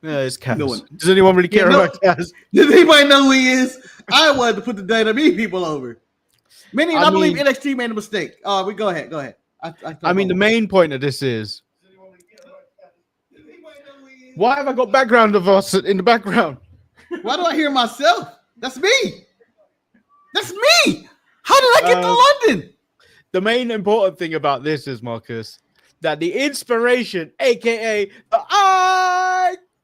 Yeah, it's Kaz. No one. Does anyone really care about Kaz? Does anybody know who he is? I wanted to put the WWE people over. Manny, I believe NXT made a mistake. We go ahead. I mean, the main point of this is, why have I got background of us in the background? Why do I hear myself? That's me. That's me. How did I get to London? The main important thing about this is, Marcus, that the inspiration, aka the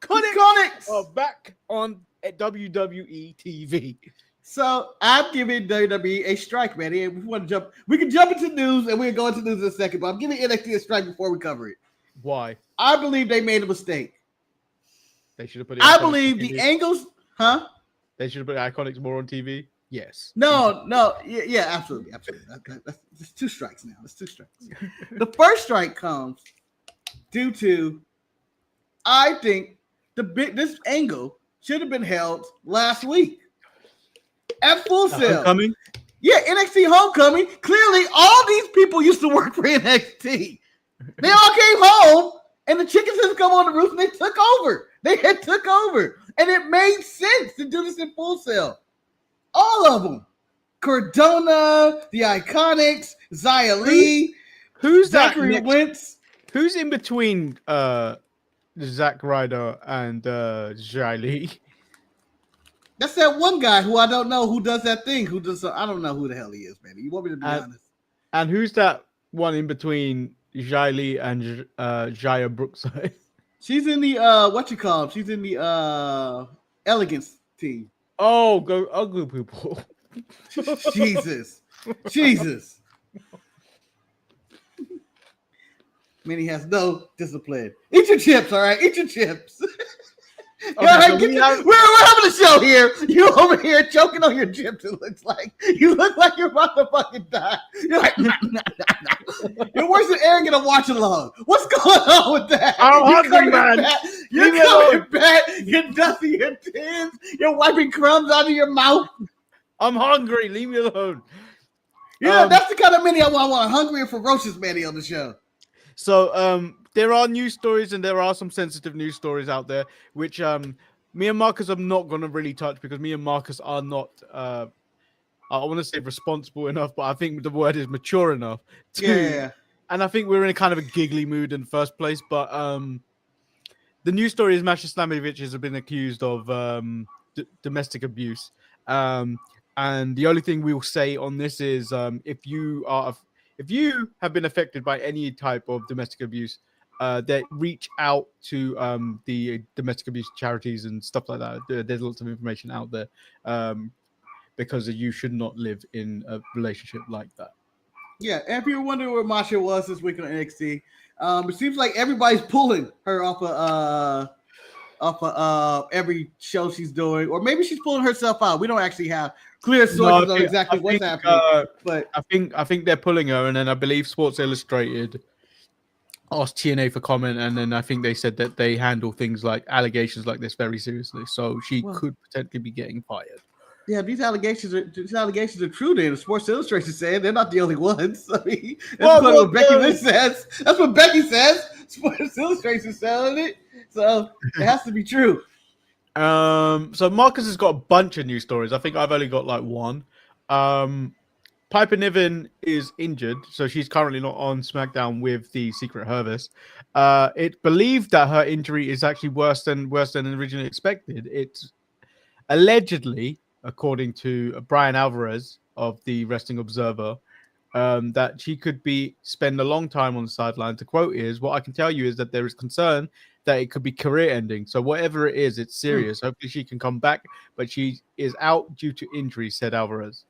Iconics, are back on WWE TV. So I'm giving WWE a strike, man. And we want to jump. We can jump into news, and we'll go into news in a second. But I'm giving NXT a strike before we cover it. Why? I believe they made a mistake. They should have put. I believe the angles, huh? They should have put Iconics more on TV. Yes. No. Yeah, absolutely. That's 2 strikes now. That's 2 strikes. The first strike comes due to, I think this angle should have been held last week at Full Sail. Homecoming? Yeah, NXT Homecoming. Clearly, all these people used to work for NXT. They all came home, and the chickens had come on the roof, and they took over. And it made sense to do this in Full Sail. All of them. Cardona, the Iconics, Xia Li. Who's Zachary Wentz? Who's in between Zack Ryder and Xia Li? That's that one guy who I don't know who does that thing. I don't know who the hell he is, man. You want me to be honest? And who's that one in between Xia Li and Jaya Brookside? She's in the She's in the Elegance team. Oh, go ugly people. Jesus. Manny has no discipline. Eat your chips, all right? Eat your chips. We're having a show here. You over here choking on your chips. It looks like you look like you're about to fucking die. You're like, nah. You're worse than Aaron gonna watch along. What's going on with that? I'm hungry, man. You're coming back. You're dusting your tins. You're wiping crumbs out of your mouth. I'm hungry. Leave me alone. Yeah, that's the kind of Manny I want. Hungry and ferocious Manny on the show. So there are news stories and there are some sensitive news stories out there, which me and Marcus are not going to really touch because me and Marcus are not, I want to say responsible enough, but I think the word is mature enough. Yeah. And I think we're in a kind of a giggly mood in the first place. But the news story is Masha Slamovich has been accused of domestic abuse. And the only thing we will say on this is if you have been affected by any type of domestic abuse, that reach out to the domestic abuse charities and stuff like that. There's lots of information out there because you should not live in a relationship like that. Yeah, and if you're wondering where Masha was this week on NXT, it seems like everybody's pulling her off of every show she's doing, or maybe she's pulling herself out. We don't actually have clear sources on exactly what's happening. But I think they're pulling her, and then I believe Sports Illustrated asked TNA for comment, and then I think they said that they handle things like allegations like this very seriously. So she could potentially be getting fired. Yeah, these allegations are true. Then Sports Illustrated said they're not the only ones. I mean, that's what Becky Lynch says. That's what Becky says. Sports Illustrated selling it, so it has to be true. So Marcus has got a bunch of news stories. I think I've only got like one. Piper Niven is injured, so she's currently not on SmackDown with the Secret Service. It's believed that her injury is actually worse than originally expected. It's allegedly, according to Brian Alvarez of the Wrestling Observer, that she could spend a long time on the sideline. To quote is, what I can tell you is that there is concern that it could be career-ending. So whatever it is, it's serious. Hopefully she can come back, but she is out due to injury, said Alvarez.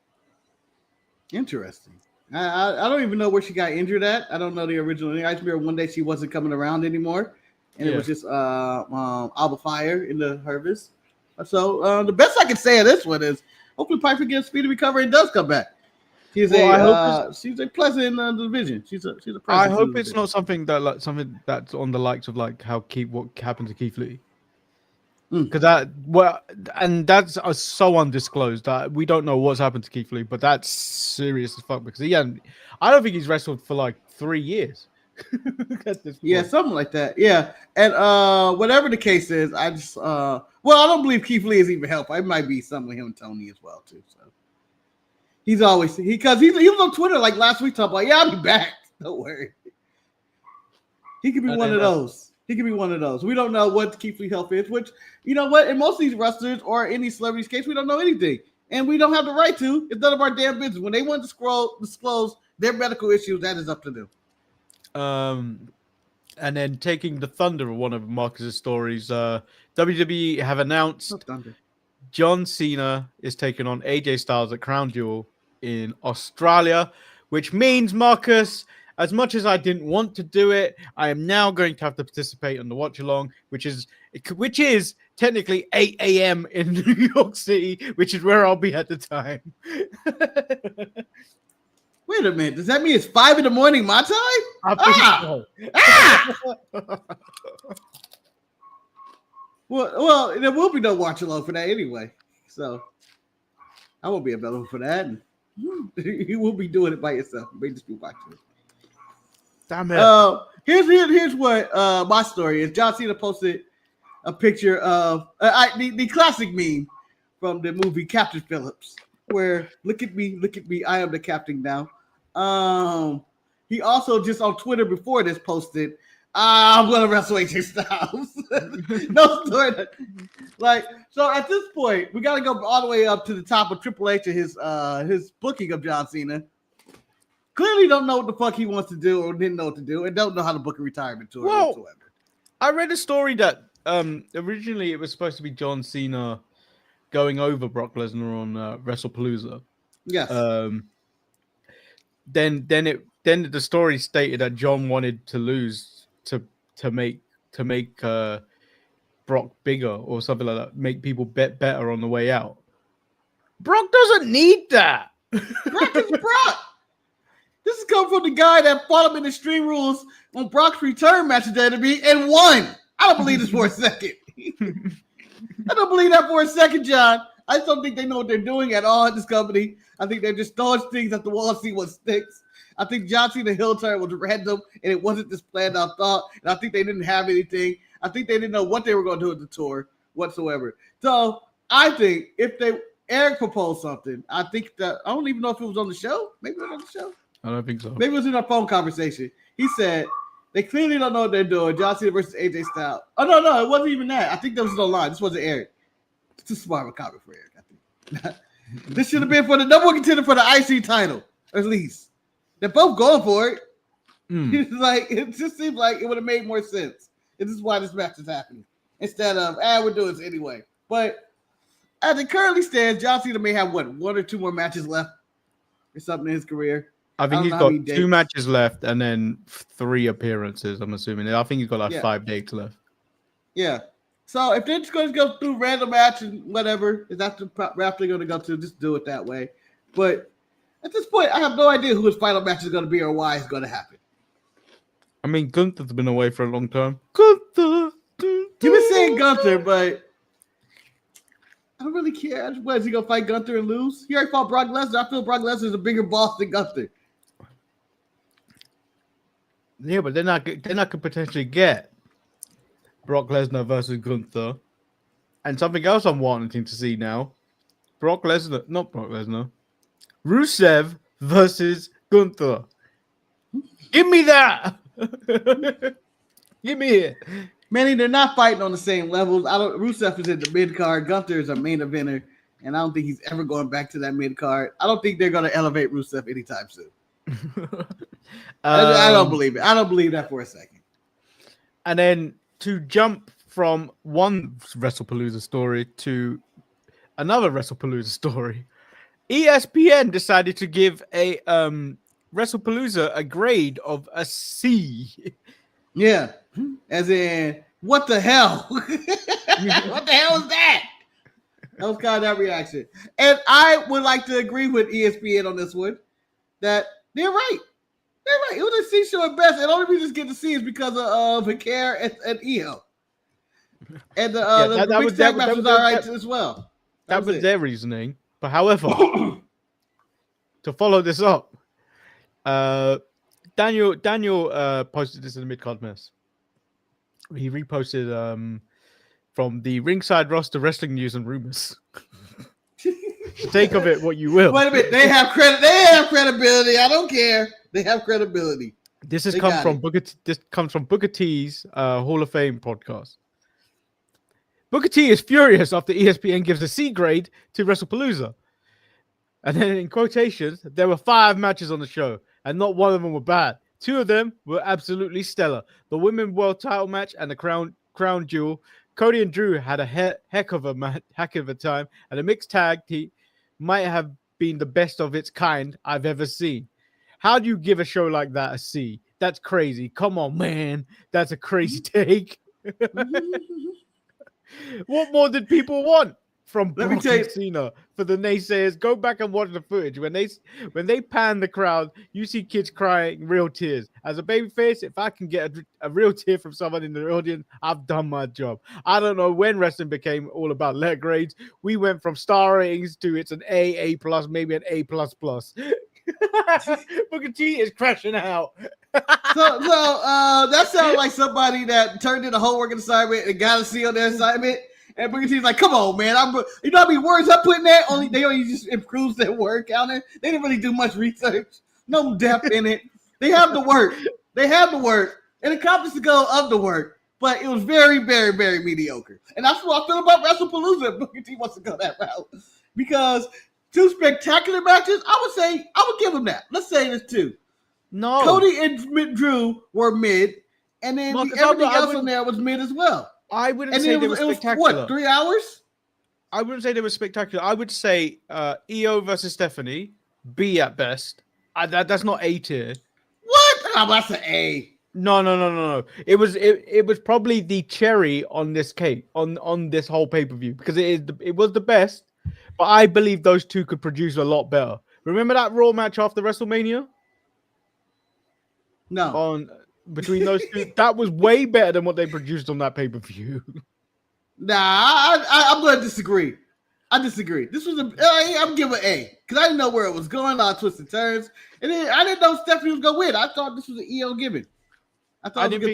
Interesting. I don't even know where she got injured at. I don't know the original thing. I just remember one day she wasn't coming around anymore, and it was just Alba Fire in the Hervis. So the best I can say of this one is hopefully Piper gets speedy recovery and does come back. She's a pleasant in the division. She's a presence. I hope it's not something that's on the likes of like what happened to Keith Lee. Because that's so undisclosed that we don't know what's happened to Keith Lee, but that's serious as fuck. Because I don't think he's wrestled for like 3 years. At this point. Yeah, something like that. Yeah, and whatever the case is, I just I don't believe Keith Lee is even helpful. It might be something with him and Tony as well too. So he's always he was on Twitter like last week talking about, yeah, I'll be back. Don't worry. He could be one of those. He could be one of those. We don't know what Keith Lee health is, which, you know what, in most of these wrestlers or any celebrities case, we don't know anything. And we don't have the right to. It's none of our damn business. When they want to disclose their medical issues, that is up to them. And then taking the thunder of one of Marcus's stories, WWE have announced John Cena is taking on AJ Styles at Crown Jewel in Australia, which means, Marcus, as much as I didn't want to do it, I am now going to have to participate on the watch along, which is technically 8 a.m. in New York City, which is where I'll be at the time. Wait a minute. Does that mean it's 5 a.m. my time? So. Well, there will be no watch along for that anyway. So I won't be available for that. And you will be doing it by yourself. You may just be watching it. Damn it. Here's what my story is. John Cena posted a picture of the classic meme from the movie Captain Phillips, where look at me, I am the captain now. He also just on Twitter before this posted, I'm gonna wrestle AJ Styles. No story. Like, so at this point, we gotta go all the way up to the top of Triple H and his booking of John Cena. Clearly don't know what the fuck he wants to do or didn't know what to do and don't know how to book a retirement tour whatsoever. I read a story that originally it was supposed to be John Cena going over Brock Lesnar on Wrestlepalooza. Yes. Then the story stated that John wanted to lose to make Brock bigger or something like that, make people bet better on the way out. Brock doesn't need that. Brock is Brock. This is coming from the guy that fought him in Extreme Rules on Brock's return match at WWE and won. I don't believe this for a second. I don't believe that for a second, John. I just don't think they know what they're doing at all at this company. I think they're just throwing things at the wall to see what sticks. I think John Cena heel turn was random and it wasn't this planned out thought. And I think they didn't have anything. I think they didn't know what they were going to do with the tour whatsoever. So I think if Eric proposed something, I think that I don't even know if it was on the show. Maybe it was on the show. I don't think so. Maybe it was in our phone conversation. He said they clearly don't know what they're doing. John Cena versus AJ Styles. Oh, no, it wasn't even that. I think that was online. This wasn't Eric. It's too smart of a comment for Eric, I think. This should have been for the number one contender for the IC title, at least. They're both going for it. Like, it just seems like it would have made more sense. And this is why this match is happening. Instead of, we're doing this anyway. But as it currently stands, John Cena may have, 1 or 2 more matches left or something in his career. I think he's got 2 matches left and then 3 appearances, I'm assuming. I think he's got like 5 dates left. Yeah. So if they're just going to go through random matches, whatever, if that's the route they're going to go to, just do it that way. But at this point, I have no idea who his final match is going to be or why it's going to happen. I mean, Gunther's been away for a long time. Gunther. You've been saying Gunther, but I don't really care. What, is he going to fight Gunther and lose? He already fought Brock Lesnar. I feel Brock Lesnar is a bigger boss than Gunther. Yeah, but then I could potentially get Brock Lesnar versus Gunther. And something else I'm wanting to see now. Not Brock Lesnar. Rusev versus Gunther. Give me that. Give me it. Manny, they're not fighting on the same levels. Rusev is in the mid card. Gunther is a main eventer, and I don't think he's ever going back to that mid card. I don't think they're going to elevate Rusev anytime soon. I don't believe it. I don't believe that for a second. And then to jump from one Wrestlepalooza story to another Wrestlepalooza story, ESPN decided to give a Wrestlepalooza a grade of a C. Yeah, as in, what the hell? What the hell is that? That was kind of that reaction. And I would like to agree with ESPN on this one, that they're right. They're right. It was a C show at best. And the only reason it's get to see is because of Vicaire and EO. And the mixed tag match was all right as well. That was their reasoning. But however, to follow this up, Daniel posted this in the mid-card mess. He reposted from the Ringside Roster Wrestling News and Rumors. Take of it what you will. Wait a minute, they have credit. They have credibility. I don't care. They have credibility. This comes from Booker T's Hall of Fame podcast. Booker T is furious after ESPN gives a C grade to Wrestlepalooza. And then in quotations, there were 5 matches on the show, and not one of them were bad. 2 of them were absolutely stellar. The Women's World Title match and the Crown Jewel. Cody and Drew had a heck of a time, and the mixed tag team might have been the best of its kind I've ever seen. How do you give a show like that a C? That's crazy. Come on, man. That's a crazy take. What more did people want from Brock and Cena? For the naysayers, go back and watch the footage. When they pan the crowd, you see kids crying real tears. As a babyface, if I can get a real tear from someone in the audience, I've done my job. I don't know when wrestling became all about letter grades. We went from star ratings to it's an A plus, maybe an A plus. Booker T is crashing out. So that sounds like somebody that turned in a homework assignment and got a C on their assignment. And Booker T's like, come on, man. You know how many words I put in that? They only just improves their word counter. They didn't really do much research. No depth in it. They have the work. And accomplished the goal of the work. But it was very, very, very mediocre. And that's what I feel about Wrestlepalooza if Booker T wants to go that route. Because 2 spectacular matches, I would give him that. Let's say there's 2. No. Cody and Drew were mid, and then everything else on there was mid as well. I wouldn't say they were spectacular. What, 3 hours? I wouldn't say they were spectacular. I would say EO versus Stephanie, B at best. That's not A tier. What? Oh, that's an A. No. It was probably the cherry on this cake, on this whole pay-per-view, because it was the best, but I believe those 2 could produce a lot better. Remember that Raw match after WrestleMania? No. Between those 2, that was way better than what they produced on that pay-per-view. Nah, I'm going to disagree. I disagree. This was I'm giving an A because I didn't know where it was going. A lot of twists and turns, and then I didn't know Stephanie was going to win. I thought this was an EO given. I don't think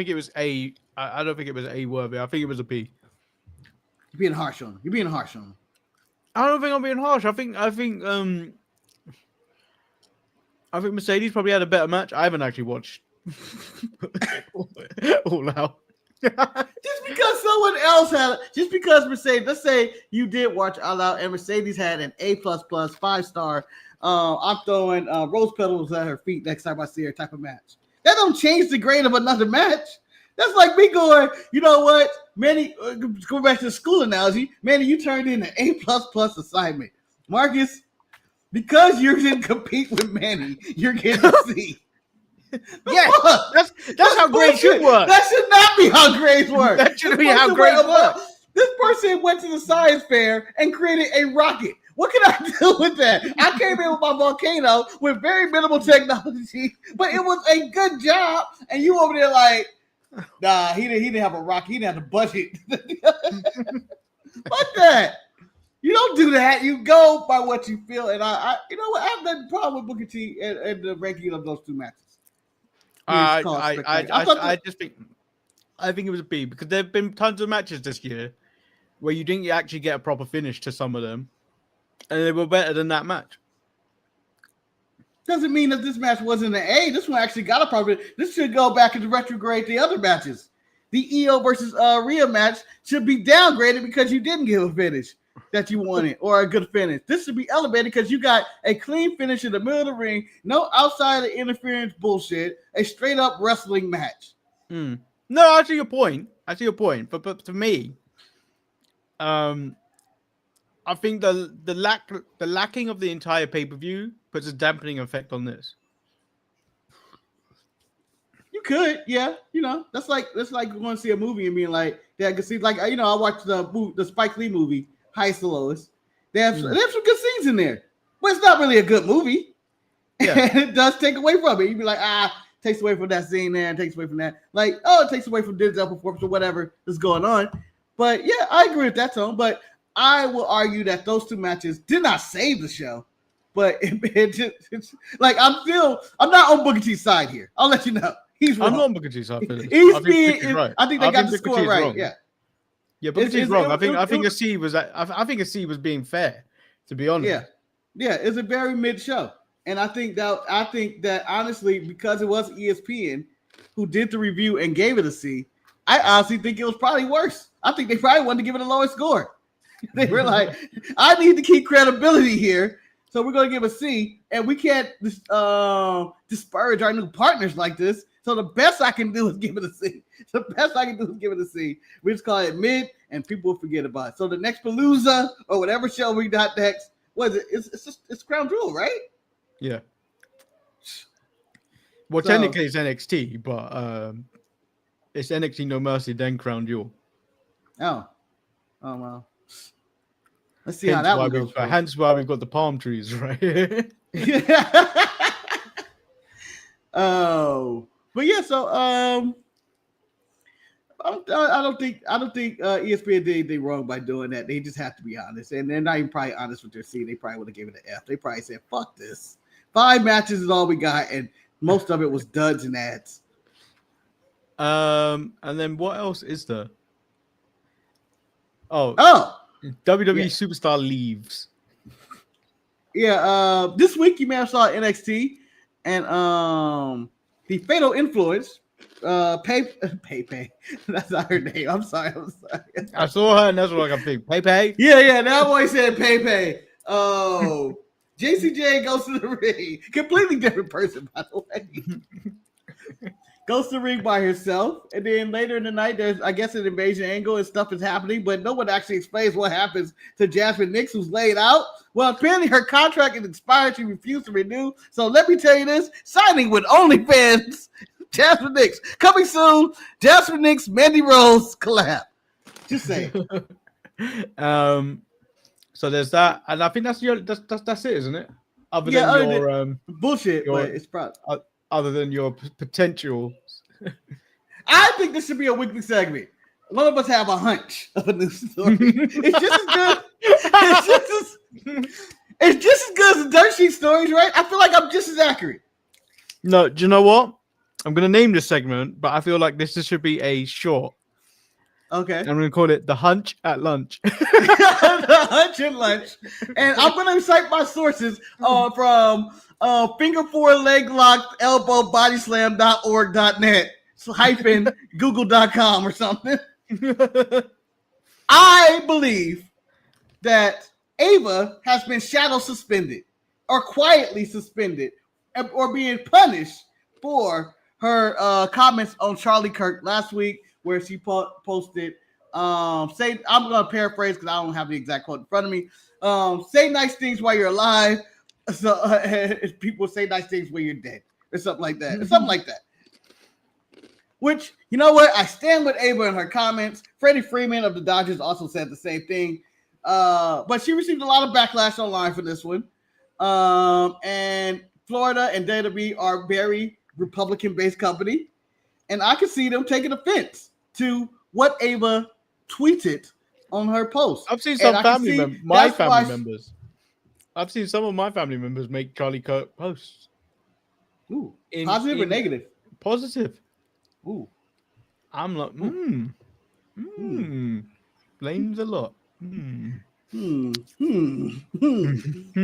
it was A. I don't think it was A worthy. I think it was a B. You're being harsh on him. I don't think I'm being harsh. I think Mercedes probably had a better match. I haven't actually watched All Out. Just because someone else just because Mercedes, let's say you did watch All Out and Mercedes had an A++, 5-star. I'm throwing rose petals at her feet next time I see her type of match. That don't change the grade of another match. That's like me going, you know what, Manny, going back to the school analogy, Manny, you turned in an A++ assignment. Marcus, because you didn't compete with Manny, you're getting a C. Yeah, that's how grades should work. That should not be how grades work. That should be how grades work. This person went to the science fair and created a rocket. What can I do with that? I came in with my volcano with very minimal technology, but it was a good job. And you over there like, nah, he didn't have a rocket. He didn't have the budget. Fuck that. You don't do that. You go by what you feel. And I you know what? I have no problem with Booker T and the ranking of those 2 matches. I think it was a B because there have been tons of matches this year where you didn't actually get a proper finish to some of them, and they were better than that match. Doesn't mean that this match wasn't an A. This one actually got a proper. This should go back into retrograde the other matches. The EO versus Rhea match should be downgraded because you didn't give a finish that you wanted or a good finish. This should be elevated because you got a clean finish in the middle of the ring, no outside of interference bullshit, a straight up wrestling match. No, I see your point. But to me, I think the lacking of the entire pay-per-view puts a dampening effect on this. You could, yeah. You know, that's like going to see a movie and being like, yeah, I can see, like, you know, I watched the Spike Lee movie, Highest to Lowest. They have some good scenes in there, but it's not really a good movie. Yeah. And it does take away from it. You'd be like, takes away from that scene there and takes away from that. Like, it takes away from Denzel performance or whatever is going on. But yeah, I agree with that tone. But I will argue that those 2 matches did not save the show. but it's like I'm not on Booker T's side here. I'll let you know. He's wrong. I'm not on Booker T's side. I think they got the score right. Wrong. Yeah, Booker T's wrong. I think a C was being fair, to be honest. Yeah, it's a very mid show. And I think that honestly, because it was ESPN who did the review and gave it a C, I honestly think it was probably worse. I think they probably wanted to give it a lower score. They were like, I need to keep credibility here, so we're going to give a C, and we can't disparage our new partners like this. So the best I can do is give it a C. We just call it mid, and people will forget about it. So the next Palooza or whatever show we got next, what is it? It's Crown Jewel, right? Yeah. Well, technically it's NXT, but it's NXT No Mercy, then Crown Jewel. Oh well. Let's see how that one goes. Hence why we've got the palm trees right here. Oh, but yeah. So I don't think ESPN did anything wrong by doing that. They just have to be honest, and they're not even probably honest with their C. They probably would have given it an F. They probably said, "Fuck this. 5 matches is all we got," and most of it was duds and ads. And then what else is there? Oh, WWE Superstar leaves. Yeah, this week you may have saw NXT and the Fatal Influence. Pay. That's not her name. I'm sorry. I saw her and that's what I think. Pay. Yeah. That boy said Pay. Oh, JCJ goes to the ring. Completely different person, by the way. Goes to the ring by herself, and then later in the night, there's, I guess, an invasion angle and stuff is happening, but no one actually explains what happens to Jasmine Nix, who's laid out. Well, apparently her contract is expired. She refused to renew. So let me tell you this, signing with OnlyFans, Jasmine Nix. Coming soon, Jasmine Nix, Mandy Rose collab. Just saying. So there's that, and I think that's it, isn't it? Other than your bullshit, but it's probably other than your potential. I think this should be a weekly segment. One of us have a hunch of a new story. It's just as good. It's just as good as the dirt sheet stories, right? I feel like I'm just as accurate. No, do you know what? I'm going to name this segment, but I feel like this should be a short. Okay. I'm going to call it The Hunch at Lunch. The Hunch at Lunch. And I'm going to cite my sources from finger 4 leg locked elbow bodyslam.org.net hyphen google.com or something. I believe that Ava has been shadow suspended or quietly suspended or being punished for her comments on Charlie Kirk last week, where she posted, I'm going to paraphrase because I don't have the exact quote in front of me. Say nice things while you're alive. So people say nice things when you're dead or something like that. Which, you know what? I stand with Ava in her comments. Freddie Freeman of the Dodgers also said the same thing. But she received a lot of backlash online for this one. And Florida and WWE are very Republican-based company. And I can see them taking offense to what Ava tweeted on her post. I've seen some family members. I've seen some of my family members make Charlie Kirk posts. Ooh, positive or negative? Positive. Ooh. I'm like, blames a lot.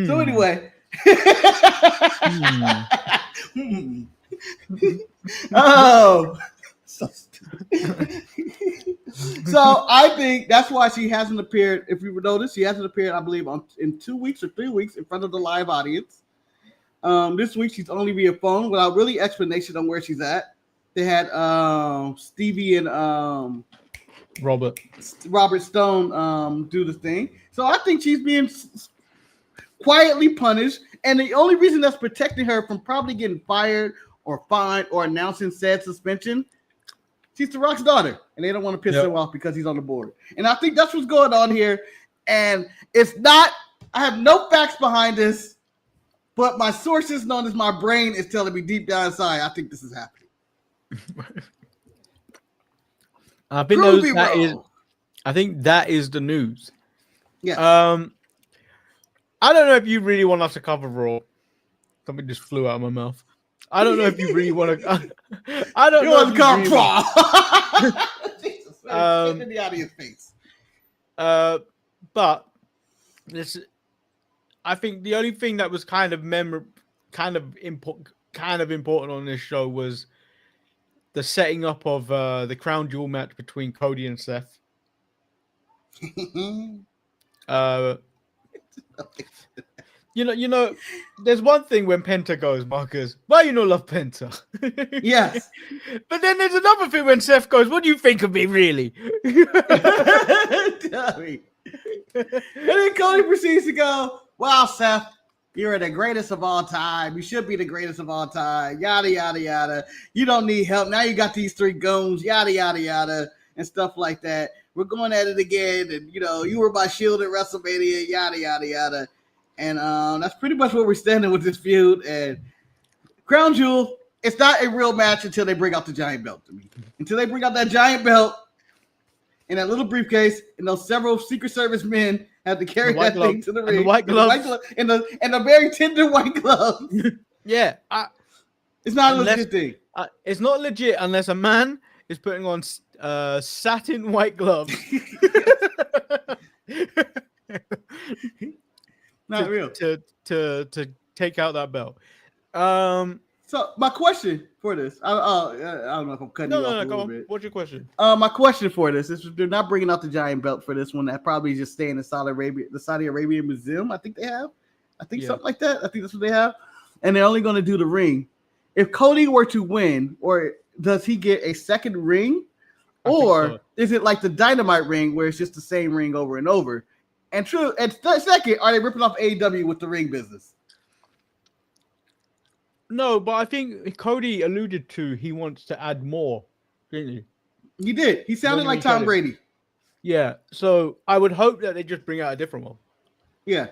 So anyway. Oh. So I think that's why she hasn't appeared. If you notice, she hasn't appeared, I believe, in 2 weeks or 3 weeks in front of the live audience. This week she's only via phone without really explanation on where she's at. They had Stevie and Robert Stone do the thing. So I think she's being quietly punished, and the only reason that's protecting her from probably getting fired or fined or announcing said suspension. She's The Rock's daughter, and they don't want to piss him off because he's on the board. And I think that's what's going on here. And it's not, I have no facts behind this, but my sources, known as my brain, is telling me deep down inside, I think this is happening. I think that is the news. Yeah. I don't know if you really want us to cover Raw. Something just flew out of my mouth. I don't know if you really want to. I don't know. You want to cover Raw? Jesus, get in the audience face. But this, I think the only thing that was kind of important on this show was the setting up of the crown jewel match between Cody and Seth. You know, there's one thing when Penta goes, Marcus, why you not love Penta? Yes. But then there's another thing when Seth goes, what do you think of me, really? Tell me. And then Cody proceeds to go, wow, Seth, you're the greatest of all time. You should be the greatest of all time. Yada, yada, yada. You don't need help. Now you got these 3 goons. Yada, yada, yada. And stuff like that. We're going at it again. And, you know, you were my shield at WrestleMania. Yada, yada, yada. And that's pretty much where we're standing with this feud. And Crown Jewel, it's not a real match until they bring out the giant belt to me. Until they bring out that giant belt in that little briefcase, and those several Secret Service men have to carry that thing to the ring. And the white gloves. And the very tender white gloves. Yeah. It's not a legit thing. It's not legit unless a man is putting on satin white gloves. Not real. To take out that belt. So my question for this, I don't know if I'm cutting you off a little bit. What's your question? My question for this is they're not bringing out the giant belt for this one. That probably just stay in the Saudi Arabian Museum. I think they have. Something like that. I think that's what they have. And they're only going to do the ring. If Cody were to win, or does he get a second ring, or is it like the Dynamite ring where it's just the same ring over and over? And second, are they ripping off AEW with the ring business? No, but I think Cody alluded to he wants to add more, didn't he? He did. He sounded like Tom Brady. Yeah, so I would hope that they just bring out a different one. Yeah.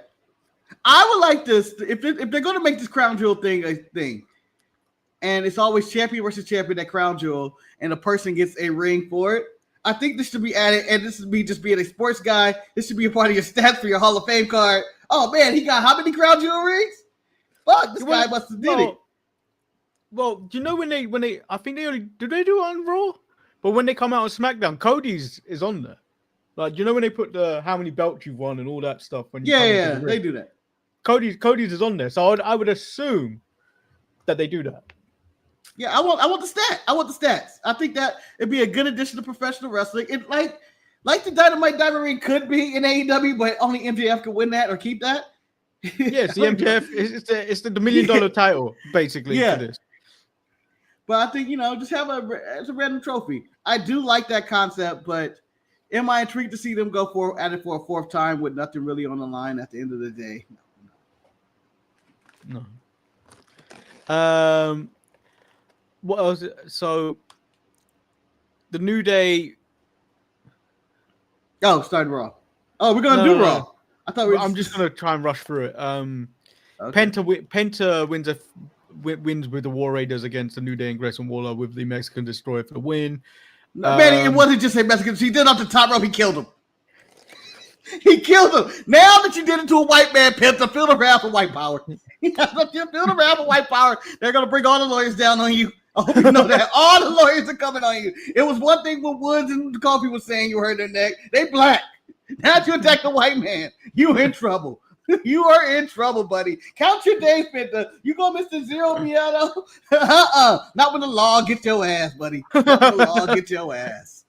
I would like this, if they're going to make this Crown Jewel thing a thing, and it's always champion versus champion, that Crown Jewel, and a person gets a ring for it, I think this should be added, and this should be just being a sports guy. This should be a part of your stats for your Hall of Fame card. Oh, man, he got how many Crown Jewel rings? Fuck, this guy must have did it. Well, do you know when they I think they only do it on Raw? But when they come out on SmackDown, Cody's is on there. Like, you know when they put the how many belts you've won and all that stuff when you they do that. Cody's is on there. So I would assume that they do that. Yeah, I want the stat. I want the stats. I think that it'd be a good addition to professional wrestling. It like the Dynamite Diamond Ring could be in AEW, but only MJF could win that or keep that. Yes, the MJF it's the $1 million title basically for this. But I think, just have it's a random trophy. I do like that concept, but am I intrigued to see them go at it for a 4th time with nothing really on the line at the end of the day? No. What else? So the New Day. Oh, starting Raw. Oh, we're gonna do Raw. I thought I'm just gonna try and rush through it. Okay. Penta wins with the War Raiders against the New Day and Grayson Waller with the Mexican Destroyer for the win. Manny, it wasn't just a Mexican. He did off the top rope. He killed him. He killed him. Now that you did it to a white man, Penta, feel the wrath of white power. Feel the wrath of white power. They're gonna bring all the lawyers down on you. I hope you know that. All the lawyers are coming on you. It was one thing when Woods and Coffee was saying you hurt their neck. They black. Now you attack the white man. You in trouble. You are in trouble, buddy. Count your days, Penta. You gonna miss the zero, Miato? Not when the law gets your ass, buddy. Not when the law gets your ass.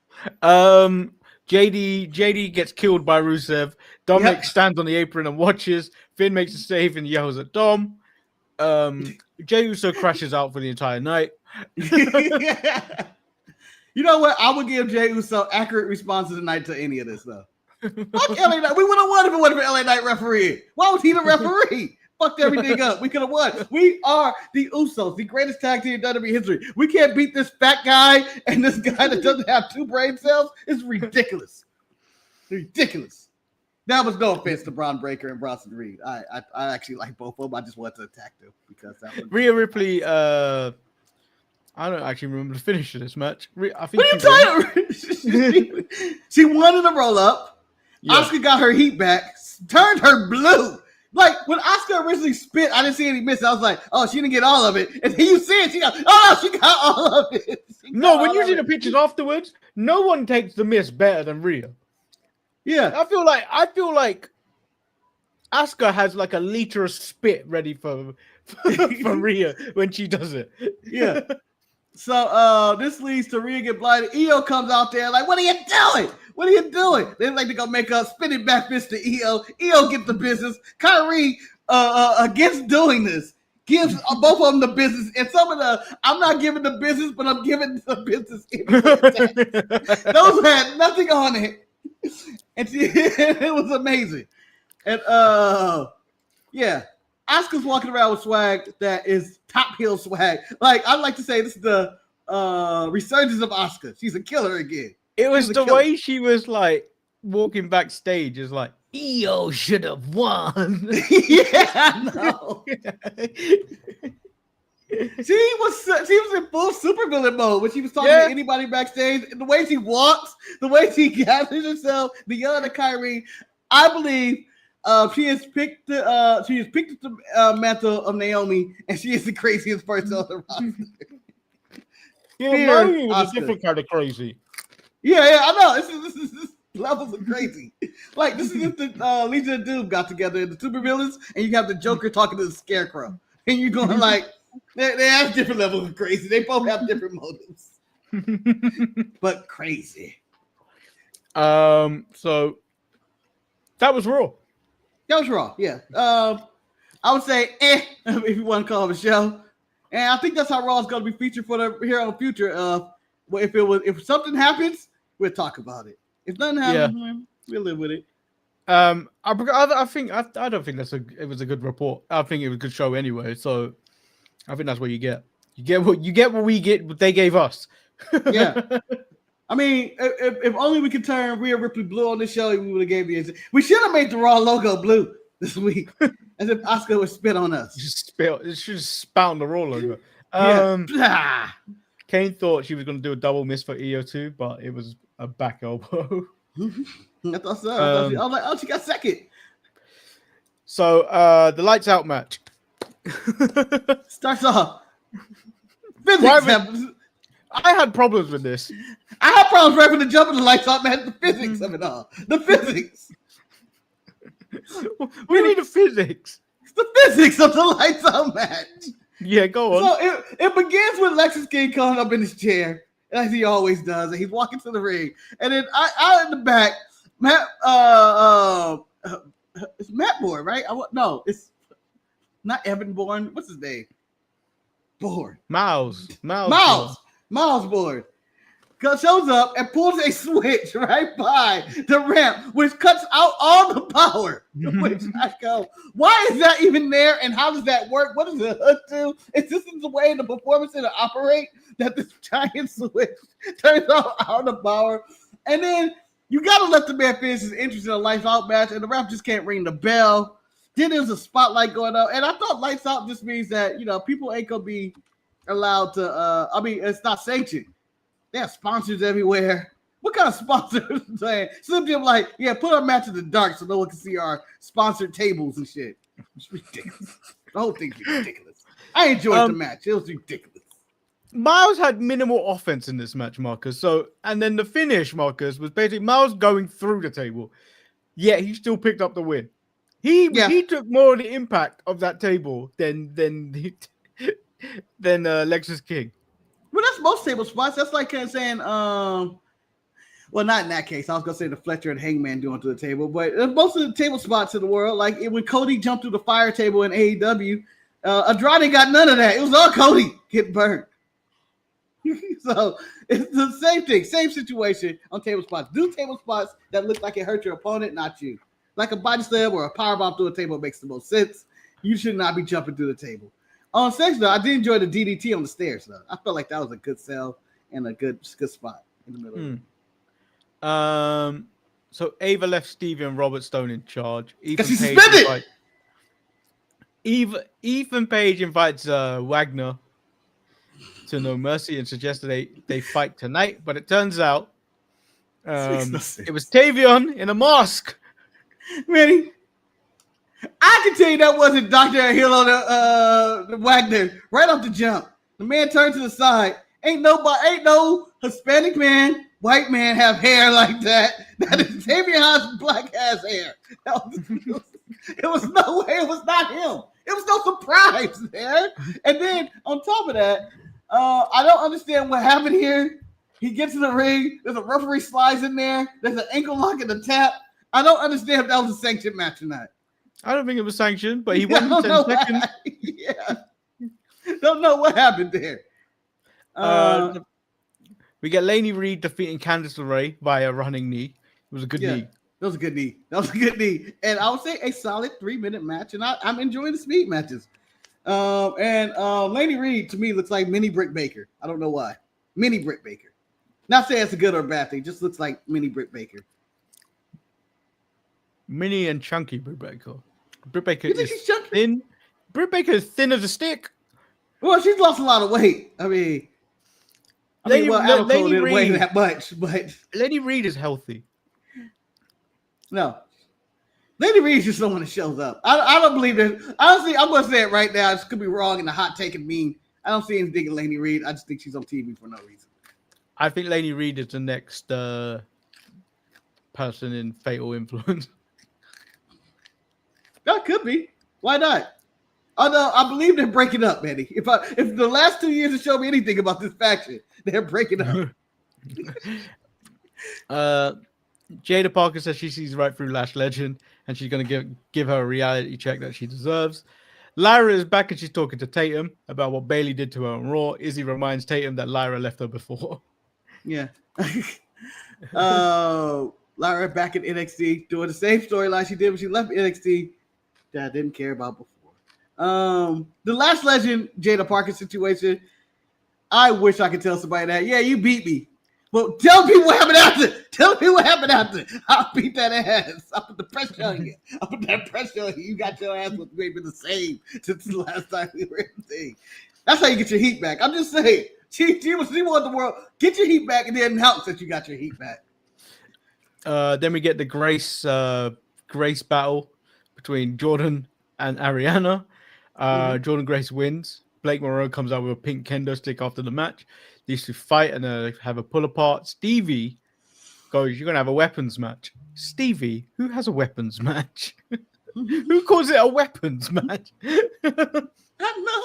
JD gets killed by Rusev. Dominic stands on the apron and watches. Finn makes a save and yells at Dom. Jey Uso crashes out for the entire night. You know what? I would give Jey Uso accurate responses tonight to any of this stuff. Fuck LA Knight. We would have won if it wasn't for LA Knight referee. Why was he the referee? Fucked everything up. We could have won. We are the Usos, the greatest tag team in WWE history. We can't beat this fat guy and this guy that doesn't have 2 brain cells. It's ridiculous. Ridiculous. That was no offense to Braun Breaker and Bronson Reed. I actually like both of them. I just wanted to attack them because that was Rhea Ripley. I don't actually remember the finish of this match. I think she won in a roll up. Yeah. Asuka got her heat back, turned her blue. Like when Asuka originally spit, I didn't see any miss. I was like, oh, she didn't get all of it. And then you see it, she got all of it. No, when you see the pictures afterwards, no one takes the miss better than Rhea. Yeah, I feel like Asuka has like a liter of spit ready for Rhea when she does it. Yeah. So this leads to Rhea get blinded. Io comes out there like, what are you doing? What are you doing? They like to go make a spinning back fist to Io. Io gets the business. Kyrie against doing this gives both of them the business. And some of I'm not giving the business, but I'm giving the business. Those had nothing on it. And it was amazing. And yeah. Asuka's walking around with swag that is top heel swag. Like, I'd like to say this is the resurgence of Asuka. She's a killer again. It was the way she was like walking backstage is like, Io should have won. Yeah, I know. She was in full supervillain mode when she was talking to anybody backstage. The way she walks, the way she gathers herself, the yelling at Kyrie. I believe she has picked the mantle of Naomi, and she is the craziest person on the roster. Naomi was a different kind of crazy. Yeah, I know. This is levels of crazy. Like, this is if the Legion of Doom got together in the super villains, and you have the Joker talking to the Scarecrow, and you're going like, they have different levels of crazy. They both have different motives, but crazy. So that was Raw. That was Raw. Yeah. I would say, if you want to call it a show, and I think that's how Raw is going to be featured for the here on the future. If something happens, we'll talk about it. If nothing happens, we'll live with it. I don't think it was a good report. I think it was a good show anyway. So I think that's what you get. You get what they gave us. Yeah. I mean, if only we could turn Rhea Ripley blue on this show, we would have gave you. We should have made the Raw logo blue this week, as if Asuka would spit on us. It should spout on the Raw logo. Kane thought she was going to do a double miss for Io too, but it was a back elbow. I thought so. I was like, oh, she got second. So the lights out match starts off. Physics I had problems with this. I had problems right from the jump of the lights out, man. The physics of it all. The physics. We need the physics. It's the physics of the lights out match. Yeah, go on. So it begins with Lexus King coming up in his chair, as he always does, and he's walking to the ring. And then out in the back, Matt, it's Matt Bourne, right? No, it's not Evan Bourne. What's his name? Bourne. Miles Bourne shows up and pulls a switch right by the ramp, which cuts out all the power. Which I go, why is that even there? And how does that work? What does the hood do? Is this the way the performance to operate? That this giant switch turns off all the power, and then you gotta let the man finish his interest in a lights out match, and the ref just can't ring the bell. Then there's a spotlight going on, and I thought lights out just means that people ain't gonna be allowed to. It's not sanctioned. They have sponsors everywhere. What kind of sponsors? Some people like, put our match in the dark so no one can see our sponsored tables and shit. It's ridiculous. The whole thing's ridiculous. I enjoyed the match. It was ridiculous. Miles had minimal offense in this match, Marcus. And then the finish, Marcus, was basically Miles going through the table. Yeah, he still picked up the win. He took more of the impact of that table than Lexus King. Well, that's most table spots. That's like kind of saying, well, not in that case. I was gonna say the Fletcher and Hangman doing to the table, but most of the table spots in the world, like when Cody jumped through the fire table in AEW, Andrade got none of that. It was all Cody get burned. So it's the same thing, same situation on table spots. Do table spots that look like it hurt your opponent, not you. Like a body slam or a powerbomb through a table makes the most sense. You should not be jumping through the table. On stage, though, I did enjoy the DDT on the stairs, though. I felt like that was a good sell and a good spot in the middle. So Ava left Stevie and Robert Stone in charge. Because he's suspended! Ethan Page invites Wagner to No Mercy and suggests they fight tonight, but it turns out it was Tavion in a mask. Manny, I can tell you that wasn't Dr. Hill on the Wagner right off the jump. The man turned to the side. Ain't no Hispanic man, white man have hair like that. That is Xavier Hines' black ass hair. It was no way. It was not him. It was no surprise there. And then on top of that, I don't understand what happened here. He gets in the ring. There's a referee slides in there. There's an ankle lock and a tap. I don't understand if that was a sanctioned match or not. I don't think it was sanctioned, but he won in 10 seconds. Yeah. Don't know what happened there. We get Lainey Reed defeating Candice LeRae via running knee. It was a good knee. That was a good knee. And I would say a solid 3-minute match. And I'm enjoying the speed matches. Lainey Reed to me looks like mini Britt Baker. I don't know why. Mini Britt Baker. Not saying it's a good or bad thing. Just looks like mini Britt Baker. Mini and chunky Britt Baker. Britt Baker you think is she's chunky? thin. Britt Baker is thin as a stick. Well, she's lost a lot of weight. Lainey didn't weigh that much, but Lainey Reed is healthy. No. Lainey Reed is just someone that shows up. I don't believe that. Honestly, I'm going to say it right now. This could be wrong in the hot take and mean. I don't see anything in Lainey Reed. I just think she's on TV for no reason. I think Lainey Reed is the next person in Fatal Influence. That could be. Why not? Although I believe they're breaking up, Manny. If the last 2 years have shown me anything about this faction, they're breaking up. Jada Parker says she sees right through Lash Legend and she's going to give her a reality check that she deserves. Lyra is back and she's talking to Tatum about what Bayley did to her on Raw. Izzy reminds Tatum that Lyra left her before. Yeah. Lyra back in NXT doing the same storyline she did when she left NXT that I didn't care about before. The Lash Legend Jada Parker situation, I wish I could tell somebody that. Yeah, you beat me. Well, tell people what happened after. I'll beat that ass. I'll put the pressure on you. You got your ass with maybe the same since the last time we were in the thing. That's how you get your heat back. I'm just saying. She wanted the world. Get your heat back and then help that you got your heat back. Then we get the Grace battle between Jordan and Ariana. Jordan Grace wins. Blake Monroe comes out with a pink kendo stick after the match. These two fight and have a pull apart. Stevie goes, "You're going to have a weapons match." Stevie, who has a weapons match? Who calls it a weapons match? I know.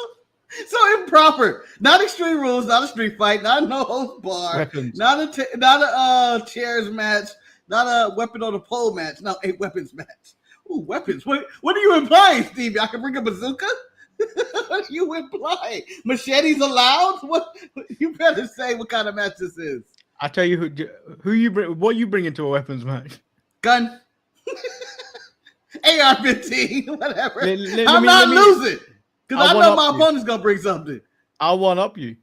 So improper. Not Extreme Rules, not a street fight, not a no holds bar, weapons. not a chairs match, not a weapon on the pole match. No, a weapons match. Ooh, weapons. What are you implying, Stevie? I can bring a bazooka? What are you implying? Machetes allowed? What? You better say what kind of match this is. I tell you who you bring. What you bring into a weapons match? Gun. AR-15, whatever. I'm not losing because I know my opponent's gonna bring something. I'll one up you.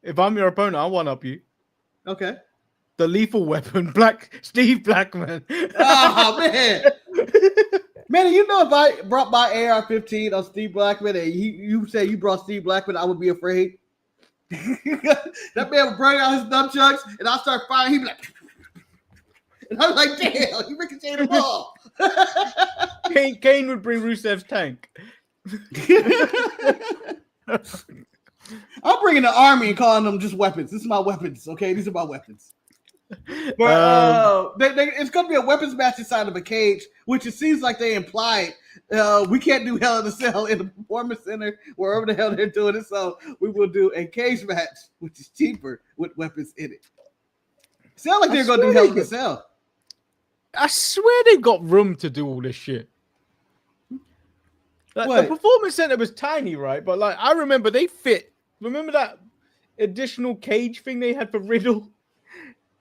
If I'm your opponent, I'll one up you. Okay. The lethal weapon, Steve Blackman. Oh man. Man, you know if I brought my AR-15 on Steve Blackman and you say you brought Steve Blackman, I would be afraid. That man would bring out his nunchucks and I'll start firing. He'd be like, and I'm like, damn, you ricocheted the ball. Kane would bring Rusev's tank. I'm bringing the army and calling them just weapons. This is my weapons, okay? These are my weapons. But it's going to be a weapons match inside of a cage, which it seems like they implied. We can't do Hell in a Cell in the Performance Center, wherever the hell they're doing it. So we will do a cage match, which is cheaper with weapons in it. Sound like they're going to do Hell in a Cell. I swear they've got room to do all this shit. Like, the Performance Center was tiny, right? But like I remember they fit. Remember that additional cage thing they had for Riddle?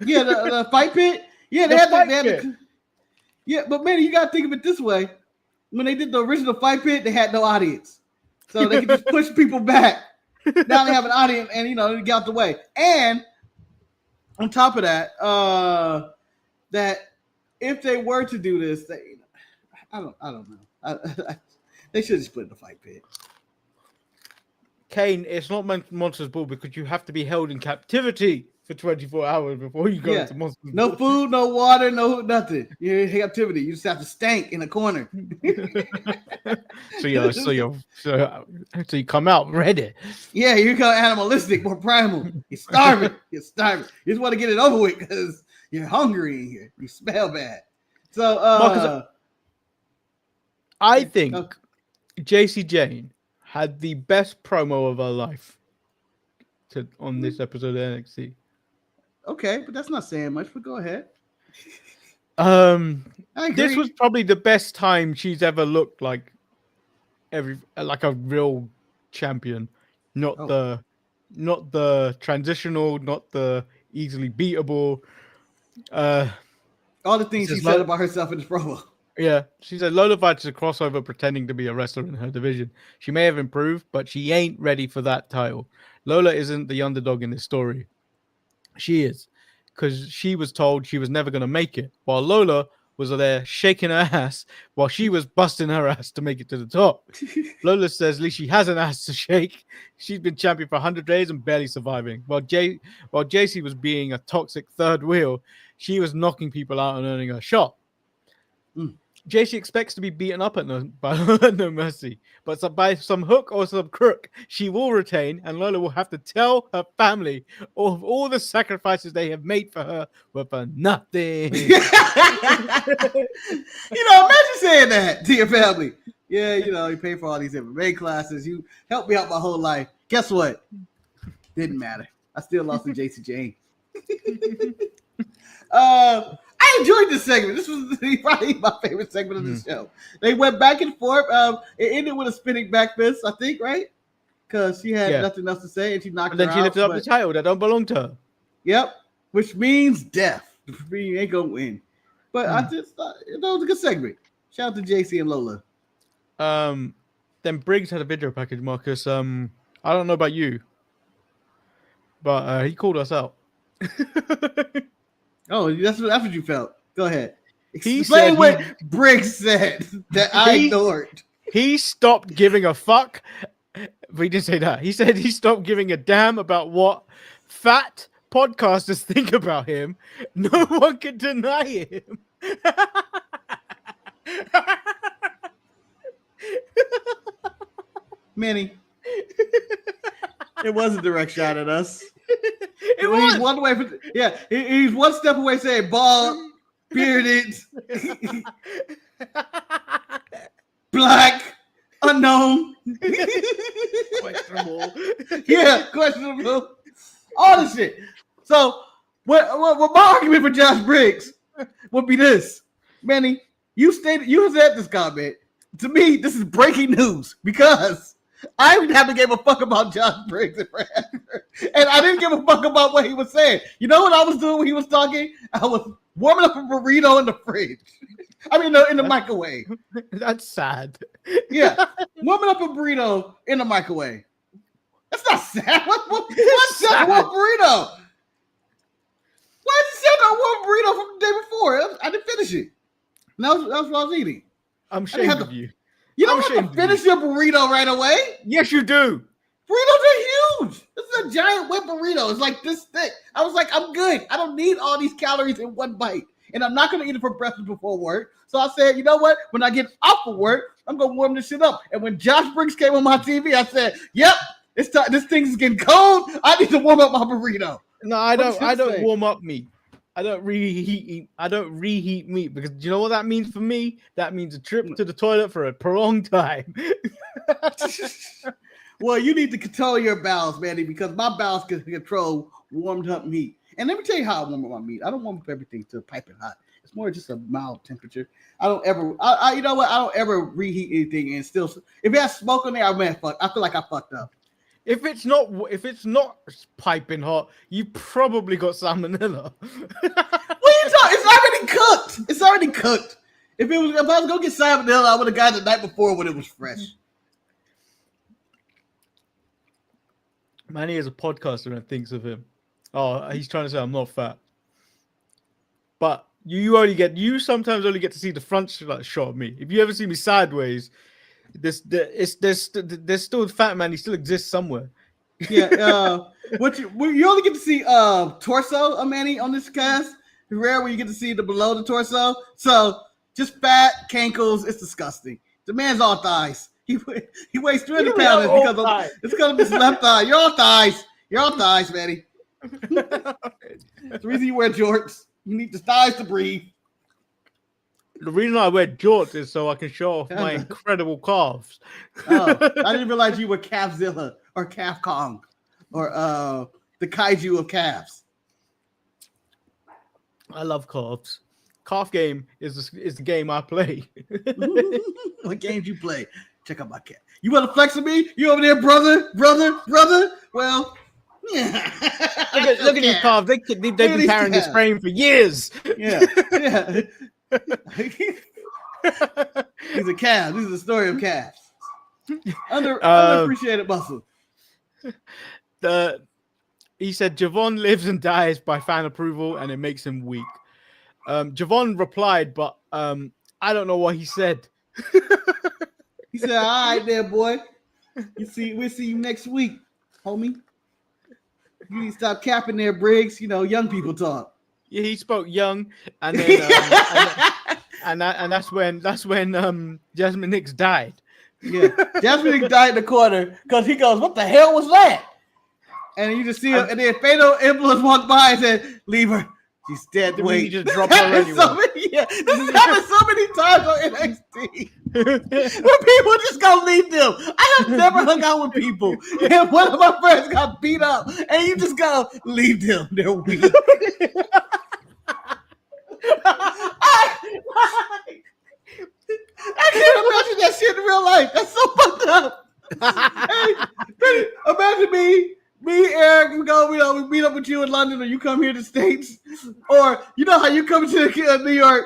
Yeah, the fight pit. Yeah, they had the yeah, but man, you gotta think of it this way: when they did the original fight pit, they had no audience, so they could just push people back. Now they have an audience, and they get out the way. And on top of that, that if they were to do this, I don't know. They should have just put in the fight pit. Kane, it's not Monsters Ball because you have to be held in captivity for 24 hours before you go to Monsters. No food, no water, no nothing. You're in captivity. You just have to stank in a corner. so you come out ready. Yeah, you go animalistic, more primal. You're starving. You're starving. You just want to get it over with because you're hungry in here. You smell bad. So Marcus, I think JC Jane had the best promo of her life on this episode of NXT. Okay, but that's not saying much, but go ahead. This was probably the best time she's ever looked like a real champion, not the transitional, not the easily beatable. All the things she said about herself in this promo. Yeah, she said Lola Vice is a crossover pretending to be a wrestler in her division. She may have improved, but she ain't ready for that title. Lola isn't the underdog in this story. She is, because she was told she was never going to make it, while Lola was there shaking her ass while she was busting her ass to make it to the top. Lola says at least she has an ass to shake. She's been champion for 100 days and barely surviving. While JC was being a toxic third wheel, she was knocking people out and earning her shot. JC expects to be beaten up by No Mercy, but by some hook or some crook, she will retain, and Lola will have to tell her family of all the sacrifices they have made for her were for nothing. Imagine saying that to your family. Yeah, you pay for all these MMA classes. You helped me out my whole life. Guess what? Didn't matter. I still lost to JC Jane. I enjoyed this segment. This was probably my favorite segment of the show. They went back and forth. It ended with a spinning back fist, I think, right? Because she had nothing else to say, and she knocked her out. And then she lifted up the title that don't belong to her. Yep, which means death. You ain't gonna win. But I just thought that was a good segment. Shout out to JC and Lola. Then Briggs had a video package, Marcus. I don't know about you, but he called us out. Oh, that's what you felt. Go ahead. Explain what Briggs said that I ignored. He stopped giving a fuck. But he didn't say that. He said he stopped giving a damn about what fat podcasters think about him. No one can deny him. Manny. It was a direct shot at us. It was. He's one way he's one step away saying bald, bearded, black, unknown. Questionable. Yeah, questionable. All this shit. So what my argument for Josh Briggs would be this. Manny, you said this comment. To me, this is breaking news because I haven't gave a fuck about Josh Briggs forever. And I didn't give a fuck about what he was saying. You know what I was doing when he was talking? I was warming up a burrito in the fridge. In the microwave. That's sad. Yeah. Warming up a burrito in the microwave. That's not sad. What's sad? One burrito? Why did you say that one burrito from the day before? I didn't finish it. That's what I was eating. I'm ashamed of you. You don't have to finish your burrito right away. Yes, you do. Burritos are huge. This is a giant wet burrito. It's like this thick. I was like, I'm good. I don't need all these calories in one bite. And I'm not going to eat it for breakfast before work. So I said, you know what? When I get off of work, I'm going to warm this shit up. And when Josh Briggs came on my TV, I said, yep, it's time. This thing's getting cold. I need to warm up my burrito. No, I don't warm up meat. I don't reheat meat because you know what that means for me? That means a trip to the toilet for a prolonged time. Well, you need to control your bowels, Manny, because my bowels can control warmed up meat. And let me tell you how I warm up my meat. I don't warm up everything to piping hot. It's more just a mild temperature. I don't ever, you know what? I don't ever reheat anything and still. If it has smoke on there, I feel like I fucked up. If it's not piping hot, you probably got salmonella. What are you talking? It's already cooked. It's already cooked. If I was gonna get salmonella, I would have got it the night before when it was fresh. Manny is a podcaster and thinks of him. Oh, he's trying to say I'm not fat. But you sometimes only get to see the front shot of me. If you ever see me sideways, there's still fat man. He still exists somewhere. Yeah. You only get to see torso of Manny on this cast. It's rare when you get to see the below the torso. So just fat cankles. It's disgusting. The man's all thighs. He weighs 300 pounds it's because of his left thigh. You're all thighs. You're all thighs, Manny. It's the reason you wear jorts. You need the thighs to breathe. The reason I wear jorts is so I can show off my incredible calves. I didn't realize you were Calfzilla or Calf Kong or the kaiju of calves. I love calves. Calf game is the game I play. What games you play? Check out my cat. You want to flex with me? You over there, brother? Well, yeah. Look at these calves. They've been carrying this frame for years. Yeah. He's a calf. This is the story of calves. Underappreciated muscle. He said Javon lives and dies by fan approval, and it makes him weak. Javon replied, but I don't know what he said. He said, "All right, there, boy. We'll see you next week, homie. You need to stop capping there, Briggs. You know, young people talk." Yeah, he spoke young, and then and that's when Jasmine Nix died. Yeah, Jasmine Nix died in the corner because he goes, "What the hell was that?" And you just see her, and then Fatal Influence walked by and said, "Leave her. She's dead to wait." You just drop her anyway. This has happened so many times on NXT. Where people just go leave them. I have never hung out with people, and one of my friends got beat up, and you just go leave them. They're weak. I can't imagine that shit in real life. That's so fucked up. Hey, imagine me, Eric, we meet up with you in London, or you come here to the States, or you know how you come to New York,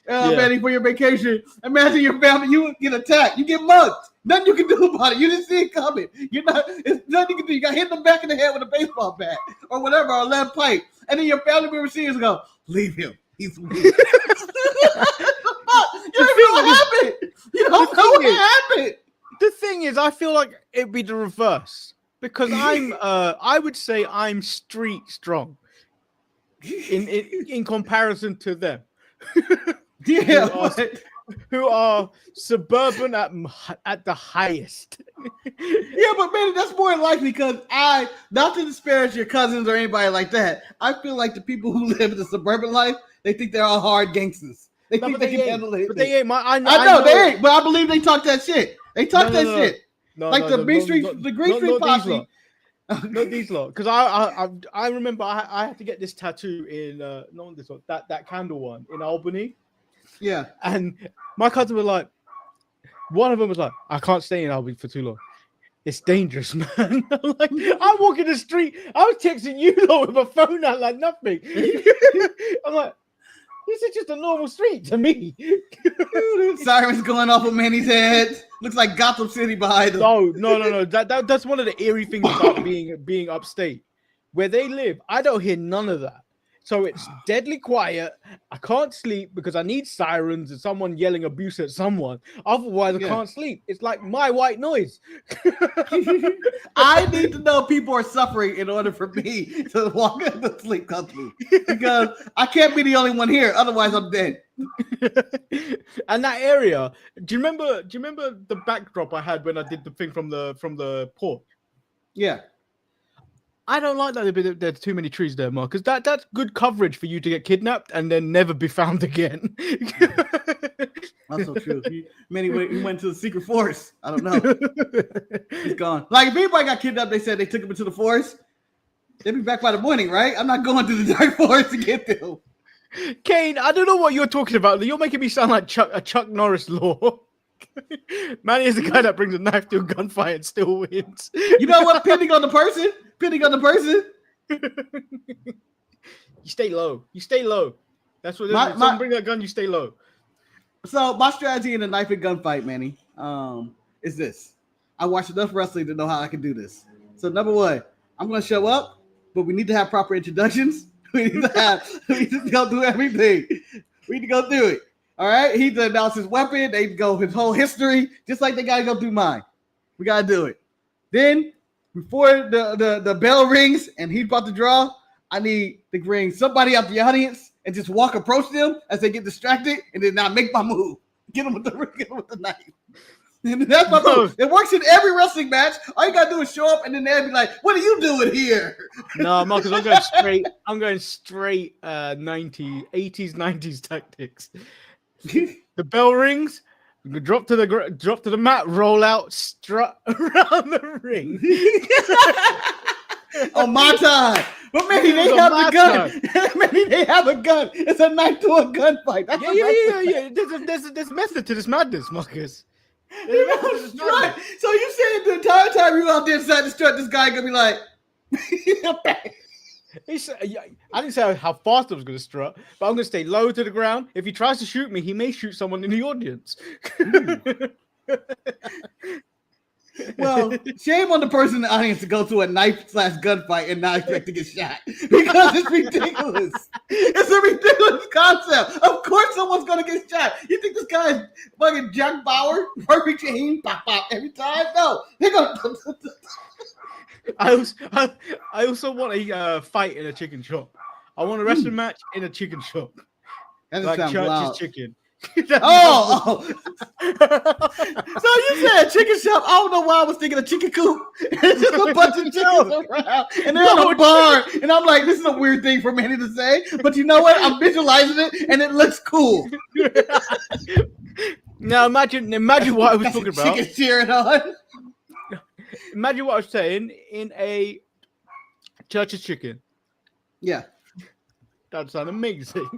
Manny, for your vacation. Imagine your family, you get attacked, you get mugged. Nothing you can do about it. You didn't see it coming. It's nothing you can do. You got hit in the back of the head with a baseball bat or whatever, or a lead pipe, and then your family member sees and go, "Leave him. He's weak." You don't know what happened. You don't know what happened. The thing is, I feel like it'd be the reverse. Because I would say I'm street strong in comparison to them. Yeah, who are suburban at the highest. Yeah, but man, that's more likely because not to disparage your cousins or anybody like that. I feel like the people who live in the suburban life, they think they're all hard gangsters. They think they can handle it. But they ain't. I know they ain't. But I believe they talk that shit. They talk that shit. The Green Street Posse. Not these lot, because I remember I had to get this tattoo in not this one, that candle one in Albany. Yeah, and my cousin was like, one of them was like, "I can't stay in Albany for too long. It's dangerous, man." I'm like, I walk in the street, I was texting you lot with my phone out like nothing. I'm like, this is just a normal street to me. Sirens going off of Manny's head. Looks like Gotham City behind them. No. That's one of the eerie things about being upstate. Where they live, I don't hear none of that. So it's deadly quiet. I can't sleep because I need sirens and someone yelling abuse at someone. Otherwise, I can't sleep. It's like my white noise. I need to know people are suffering in order for me to walk into sleep comfortably. Because I can't be the only one here. Otherwise, I'm dead. And that area, do you remember the backdrop I had when I did the thing from the port? Yeah. I don't like that there's too many trees there, Mark, because that's good coverage for you to get kidnapped and then never be found again. That's so true. He went to the secret forest. I don't know. He's gone. Like, if anybody got kidnapped, they said they took him into the forest. They'd be back by the morning, right? I'm not going to the dark forest to get them. Kane, I don't know what you're talking about. You're making me sound like Chuck Norris law. Manny is the guy that brings a knife to a gunfight and still wins. You know what? Pinning on the person. You stay low. That's what someone bring that gun, you stay low. So my strategy in a knife and gunfight, Manny, is this. I watch enough wrestling to know how I can do this. So number one, I'm gonna show up, but we need to have proper introductions. We need to go do everything. We need to go do it. All right, he to announce his weapon. They go his whole history, just like they gotta go through mine. We gotta do it. Then before the bell rings and he's about to draw, I need to bring somebody out the audience and just approach them as they get distracted, and then I make my move. Get them with the knife. And that's my move. It works in every wrestling match. All you gotta do is show up, and then they'll be like, "What are you doing here?" No, Marcus, I'm going straight 80s, 90s tactics. The bell rings, drop to the mat, roll out, strut around the ring. On my time. But Manny, they have a gun. Manny, they have a gun. It's a knife to a gunfight. Yeah. There's method to this madness, Marcus. So you saying the entire time you out there inside the strut, this guy gonna be like, I didn't say how fast I was going to strut, but I'm going to stay low to the ground. If he tries to shoot me, he may shoot someone in the audience. Well, shame on the person in the audience to go to a knife/gunfight and not expect to get shot, because it's ridiculous. It's a ridiculous concept. Of course, someone's gonna get shot. You think this guy is fucking Jack Bauer, perfect aim, pop every time? No, they're gonna. I also want a fight in a chicken shop. I want a wrestling match in a chicken shop. That like Church's wild. Chicken. Oh. So you said chicken shop. I don't know why I was thinking of chicken coop. It's just a bunch of chickens around, and they're on a barn. And I'm like, this is a weird thing for Manny to say, but you know what? I'm visualizing it, and it looks cool. Now imagine what I was talking about. Chicken cheering on. Imagine what I was saying in a Church's chicken. Yeah, that sounds amazing.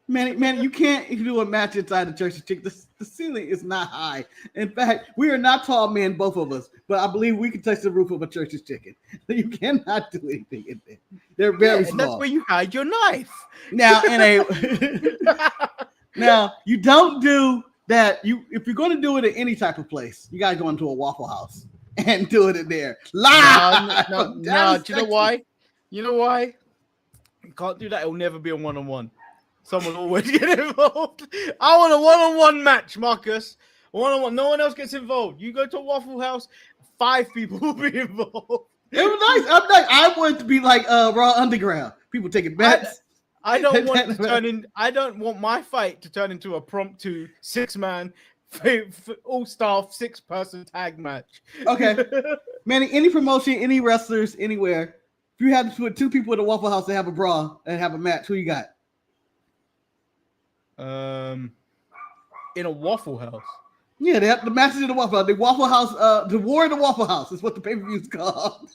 Man, you can't do a match inside the Church's chicken. The ceiling is not high. In fact, we are not tall men, both of us, but I believe we can touch the roof of a Church's chicken. You cannot do anything in there. They're very small. That's where you hide your knife. Now, now you don't do that. If you're going to do it in any type of place, you gotta go into a Waffle House and do it in there live. No. Do you know why? You know why? You can't do that. It'll never be a one-on-one. Someone always get involved. I want a one-on-one match, Marcus. One-on-one. No one else gets involved. You go to a Waffle House, 5 people will be involved. It was nice. I want it to be like Raw Underground. People taking bets. I don't want I don't want my fight to turn into a promptu 6-man all-star 6-person tag match. Okay, Manny. Any promotion, any wrestlers, anywhere. If you had to put 2 people in a Waffle House to have a brawl and have a match, who you got? In a Waffle House. Yeah, the matches in the Waffle House. The Waffle House, the War in the Waffle House is what the pay-per-view is called.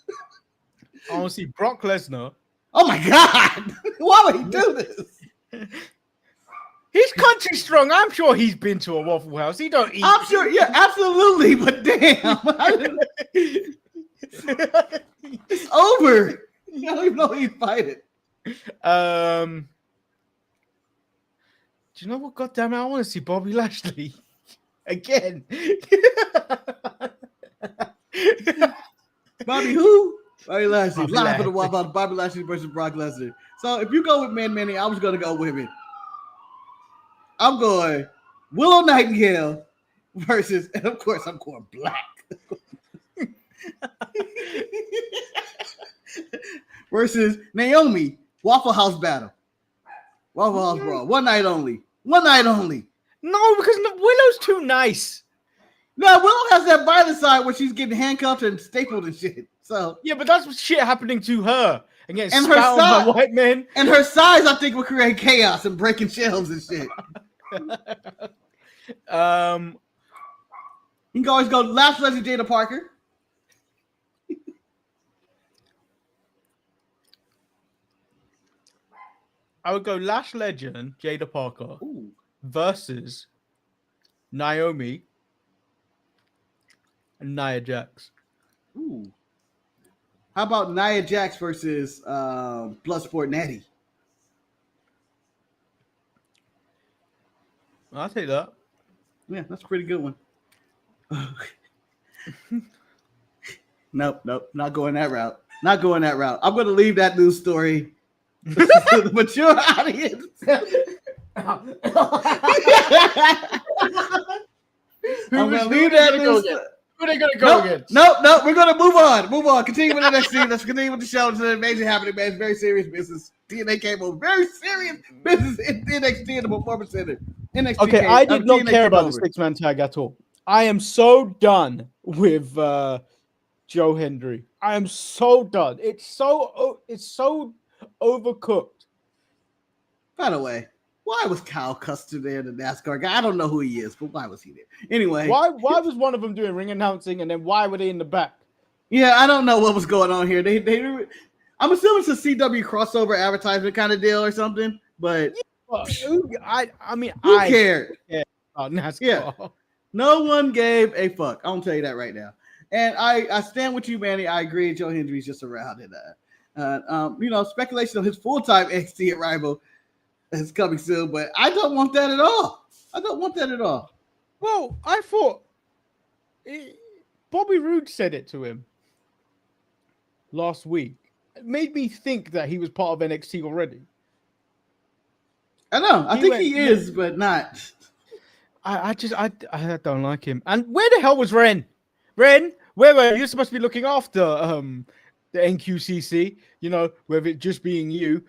I want to see Brock Lesnar. Oh my God! Why would he do this? He's country strong. I'm sure he's been to a Waffle House. He don't eat. I'm sure. Yeah, absolutely. But damn, it's over. You don't even know he's fighting. Do you know what? God damn it! I want to see Bobby Lashley again. Bobby who? Bobby Lashley. Live for the Waffle House. Bobby Lashley versus Brock Lesnar. So if you go with Manny, I was going to go women. I'm going Willow Nightingale versus, and of course I'm going black. Versus Naomi. Waffle House battle. Waffle House brawl. One night only. One night only. No, because Willow's too nice. No, Willow has that violent side where she's getting handcuffed and stapled and shit. So yeah, but that's shit happening to her and getting spat on by white men. And her size, I think, will create chaos and breaking shelves and shit. You can always go Lash Legend Jada Parker. I would go Lash Legend Jada Parker versus Naomi and Nia Jax. Ooh. How about Nia Jax versus Bloodsport Natty? I'll take that. Yeah, that's a pretty good one. Nope, not going that route. Not going that route. I'm going to leave that news story to the mature audience. I'm going to leave that news. are they gonna go against? Nope. We're gonna move on. Continue with NXT. Let's continue with the show. It's amazing happening, man. It's very serious business. TNA came over. Very serious business in NXT in the Performance Center. NXT. Okay, I did not TNA care about over. the 6-man tag at all. I am so done with Joe Hendry. I am so done. It's so overcooked. By the way, why was Kyle Custer there, the NASCAR guy? I don't know who he is, but why was he there? Anyway. Why was one of them doing ring announcing and then why were they in the back? Yeah, I don't know what was going on here. I'm assuming it's a CW crossover advertisement kind of deal or something, but who cared? About NASCAR. Yeah. No one gave a fuck. I'm gonna tell you that right now. And I stand with you, Manny. I agree. Joe Hendry's just around in that. Speculation of his full-time NXT arrival is coming soon, but I don't want that at all. Well, I thought Bobby Roode said it to him last week. It made me think that he was part of NXT already. I know. I think he is, but not. I don't like him. And where the hell was Ren? Ren, where were you? You're supposed to be looking after the NQCC, with it just being you.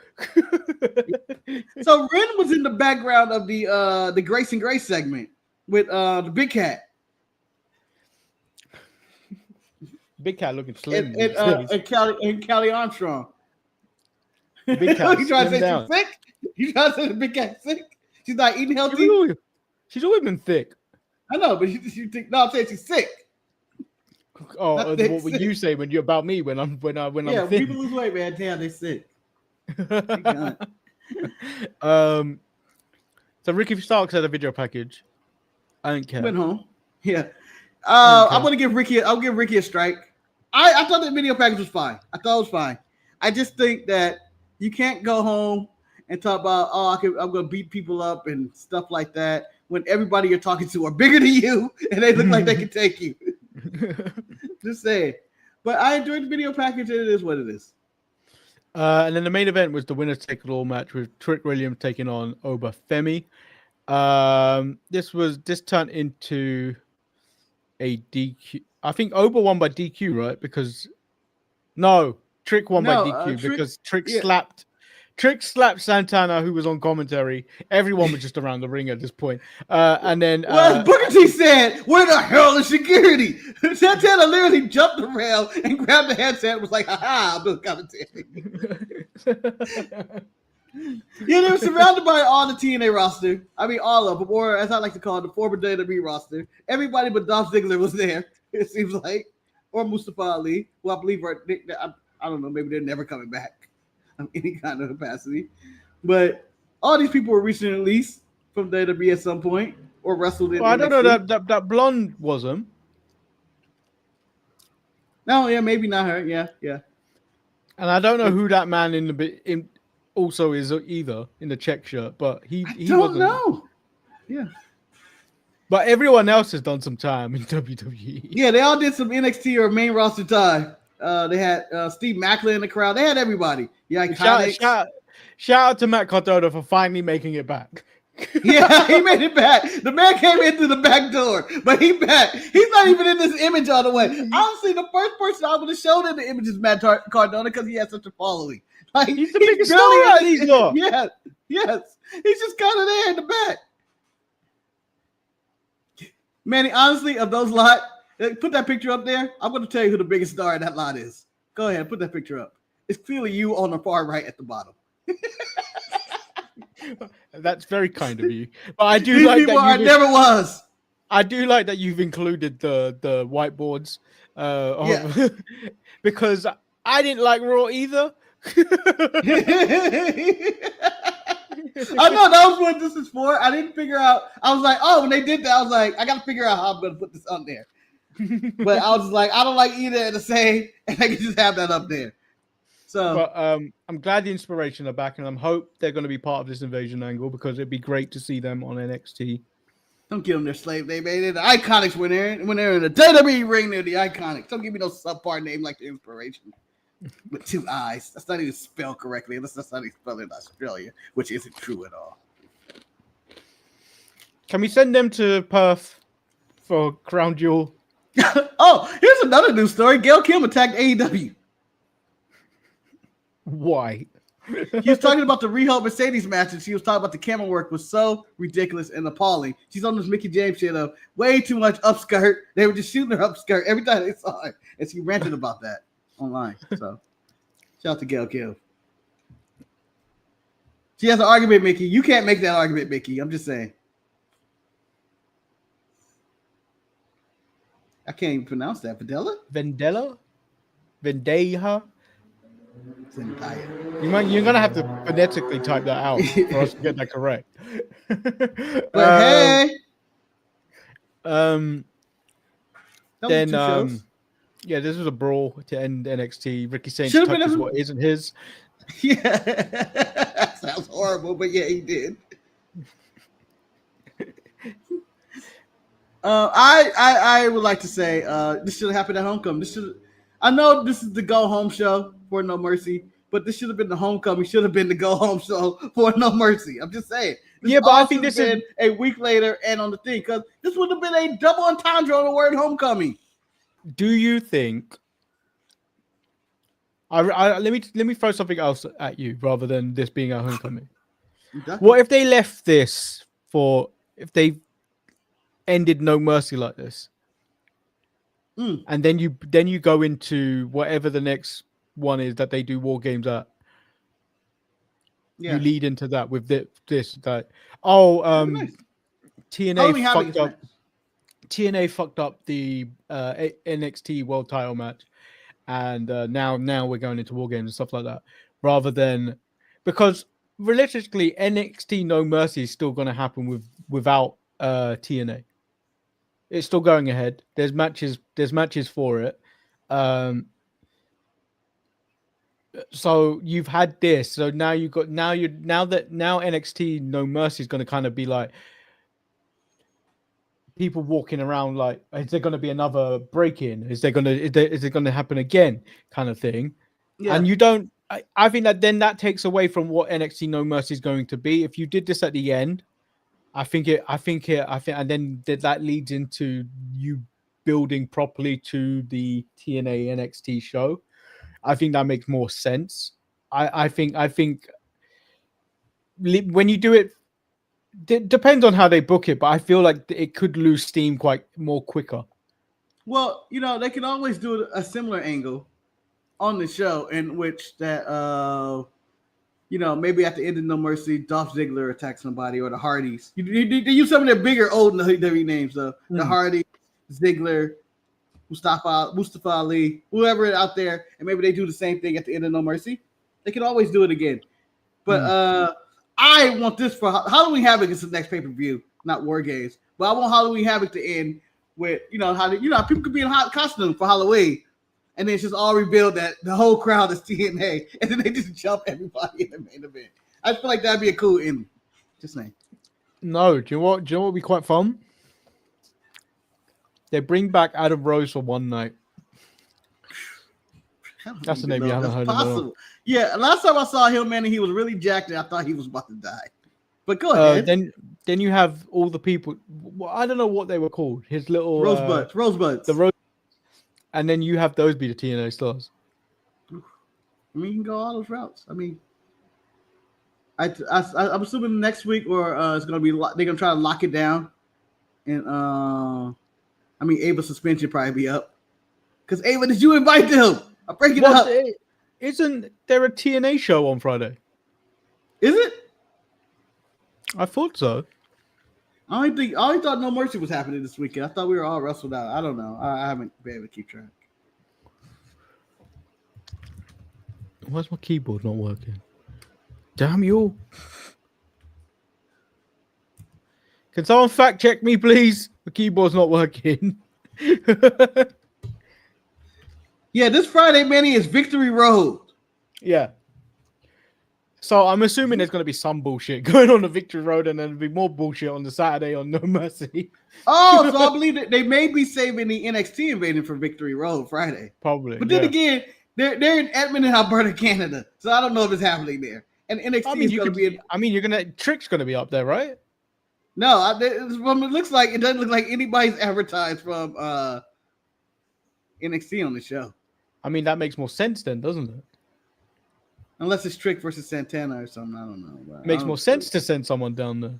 So Ren was in the background of the Grayson Grace segment with the Big Cat. Big Cat looking slim. And Callie Armstrong. Big Cat. You trying to say she's sick? You trying to say the Big Cat's sick? She's not eating healthy? She's always been thick. I know, but you think I'm saying she's sick. Oh, what would you say when you're about me when I'm thin? Yeah, people lose weight, man. Damn, they sick. So Ricky Starks had a video package. I don't care. Went home. Yeah. I'm gonna give Ricky. I'll give Ricky a strike. I thought the video package was fine. I thought it was fine. I just think that you can't go home and talk about I'm gonna beat people up and stuff like that when everybody you're talking to are bigger than you and they look like they can take you. Just saying. But I enjoyed the video package and it is what it is. And then the main event was the winner's take it all match with Trick Williams taking on Oba Femi. This turned into a DQ. I think Oba won by DQ, right? Because Trick won by DQ because Trick slapped Santana, who was on commentary. Everyone was just around the ring at this point. And then Booker T said, "Where the hell is security?" Santana literally jumped the rail and grabbed the headset and was like, "Ha, I'm doing commentary." Yeah, they were surrounded by all the TNA roster. I mean, all of them, or as I like to call it, the former WWE roster. Everybody but Dolph Ziggler was there, it seems like. Or Mustafa Ali, who I believe I don't know, maybe they're never coming back of any kind of capacity. But all these people were recently released from WWE at some point or wrestled in. Well, I don't know that blonde wasn't. No, yeah, maybe not her. Yeah. And I don't know who that man in also is either in the check shirt, but he don't know. Yeah. But everyone else has done some time in WWE. Yeah, they all did some NXT or main roster time. They had Steve Macklin in the crowd. They had everybody. Yeah, shout out to Matt Cardona for finally making it back. Yeah, he made it back. The man came in through the back door, but he's back. He's not even in this image all the way. Honestly, the first person I would have shown in the image is Matt Cardona because he has such a following. Like, he's the biggest star out these law. Yes. He's just kind of there in the back. Manny, honestly, of those lot, put that picture up there. I'm going to tell you who the biggest star in that lot is. Go ahead, put that picture up. It's clearly you on the far right at the bottom. That's very kind of you. But I do These like people that. Never was. I do like that you've included the whiteboards. Because I didn't like Raw either. I know that was what this is for. I didn't figure out. I was like, when they did that, I was like, I got to figure out how I'm going to put this on there. But I was like, I don't like either of the same, and I can just have that up there. So, but I'm glad the Inspiration are back, and I hope they're going to be part of this invasion angle because it'd be great to see them on NXT. Don't give them their slave name, man. They're the Iconics when they're in the WWE ring. They're the Iconics. Don't give me no subpar name like the Inspiration with 2 eyes. That's not even spelled correctly. Unless that's not even spelled in Australia, which isn't true at all. Can we send them to Perth for Crown Jewel? Oh, here's another news story. Gail Kim attacked AEW. Why? He was talking about the Rhea Mercedes match, and she was talking about the camera work was so ridiculous and appalling. She's on this Mickey James shit of way too much upskirt. They were just shooting her upskirt every time they saw her, and she ranted about that online. So, shout out to Gail Kim. She has an argument, Mickey. You can't make that argument, Mickey. I'm just saying. I can't even pronounce that. Vendella? Vendeja? Zendaya. You're gonna have to phonetically type that out for us to get that correct. But hey, yeah, this was a brawl to end NXT. Ricky Saints Should've touches been what isn't his. Yeah, that sounds horrible, but yeah, he did. I would like to say this should have happened at Homecoming. I know this is the go home show for No Mercy, but this should have been the Homecoming. Should have been the go home show for No Mercy. I'm just saying. Yeah, but I think this is a week later and on the thing, because this would have been a double entendre on the word Homecoming. Do you think? Let me throw something else at you rather than this being a Homecoming. What if they left this if they ended No Mercy like this? And then you go into whatever the next one is that they do War Games at. Yeah. You lead into that with nice. TNA fucked up. TNA fucked up the NXT World Title match, and now we're going into War Games and stuff like that. Rather than because realistically NXT No Mercy is still going to happen without TNA. It's still going ahead. There's matches for it. So you've had this. So now NXT No Mercy is going to kind of be like people walking around like, is there going to be another break-in? Is it going to happen again? Kind of thing. Yeah. And you don't. I think that then that takes away from what NXT No Mercy is going to be. If you did this at the end. I think, and then that leads into you building properly to the TNA NXT show. I think that makes more sense. I think when you do it depends on how they book it, but I feel like it could lose steam more quicker. Well, they can always do a similar angle on the show in which that maybe at the end of No Mercy, Dolph Ziggler attacks somebody or the Hardys. You use some of their bigger old WWE names, though. The Hardys, Ziggler, Mustafa Ali, whoever out there, and maybe they do the same thing at the end of No Mercy. They can always do it again. But I want this for Halloween Havoc is the next pay-per-view, not War Games. But I want Halloween Havoc to end with, how people could be in hot costume for Halloween. And then it's just all revealed that the whole crowd is TNA, and then they just jump everybody in the main event. I feel like that'd be a cool ending. Just saying. No, do you know what would be quite fun? They bring back Adam Rose for one night. That's the name you haven't heard of. Yeah, last time I saw him, man, he was really jacked, and I thought he was about to die. But go ahead. Then you have all the people. I don't know what they were called. His little rosebuds. The rose. And then you have those be the TNA stars. I mean, you can go all those routes. I mean, I'm assuming next week or it's going to be they're going to try to lock it down, and Ava's suspension probably be up. Because Ava, did you invite them? I'm breaking it up. Isn't there a TNA show on Friday? Is it? I thought so. I only thought No Mercy was happening this weekend. I thought we were all wrestled out. I don't know. I haven't been able to keep track. Why's my keyboard not working? Damn you. Can someone fact check me, please? The keyboard's not working. Yeah, this Friday, Manny, is Victory Road. Yeah. So I'm assuming there's going to be some bullshit going on the Victory Road, and then there'll be more bullshit on the Saturday on No Mercy. Oh, so I believe that they may be saving the NXT invading for Victory Road Friday. Probably. But then again, they're in Edmonton, Alberta, Canada. So I don't know if it's happening there. And NXT is going to be Trick's going to be up there, right? No, it looks like it doesn't look like anybody's advertised from NXT on the show. I mean, that makes more sense then, doesn't it? Unless it's Trick versus Santana or something. I don't know. Makes more sense to send someone down there.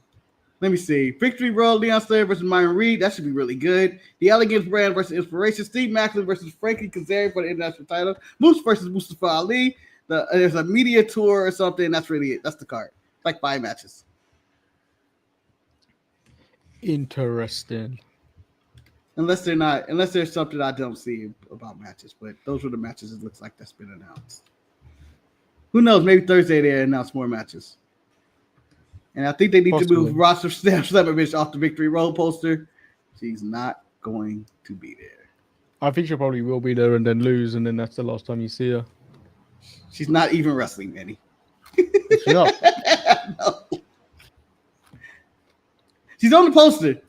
Let me see. Victory Road, Leon Slayer versus Myron Reed. That should be really good. The Elegance brand versus Inspiration. Steve Macklin versus Frankie Kazarian for the international title. Moose versus Mustafa Ali. There's a media tour or something. That's really it. That's the card. It's like 5 matches. Interesting. Unless there's something I don't see about matches. But those were the matches it looks like that's been announced. Who knows? Maybe Thursday they announce more matches. And I think they need to move Roster Slamovich off the Victory Road poster. She's not going to be there. I think she probably will be there and then lose, and then that's the last time you see her. She's not even wrestling, Manny. Is she not? No. She's on the poster.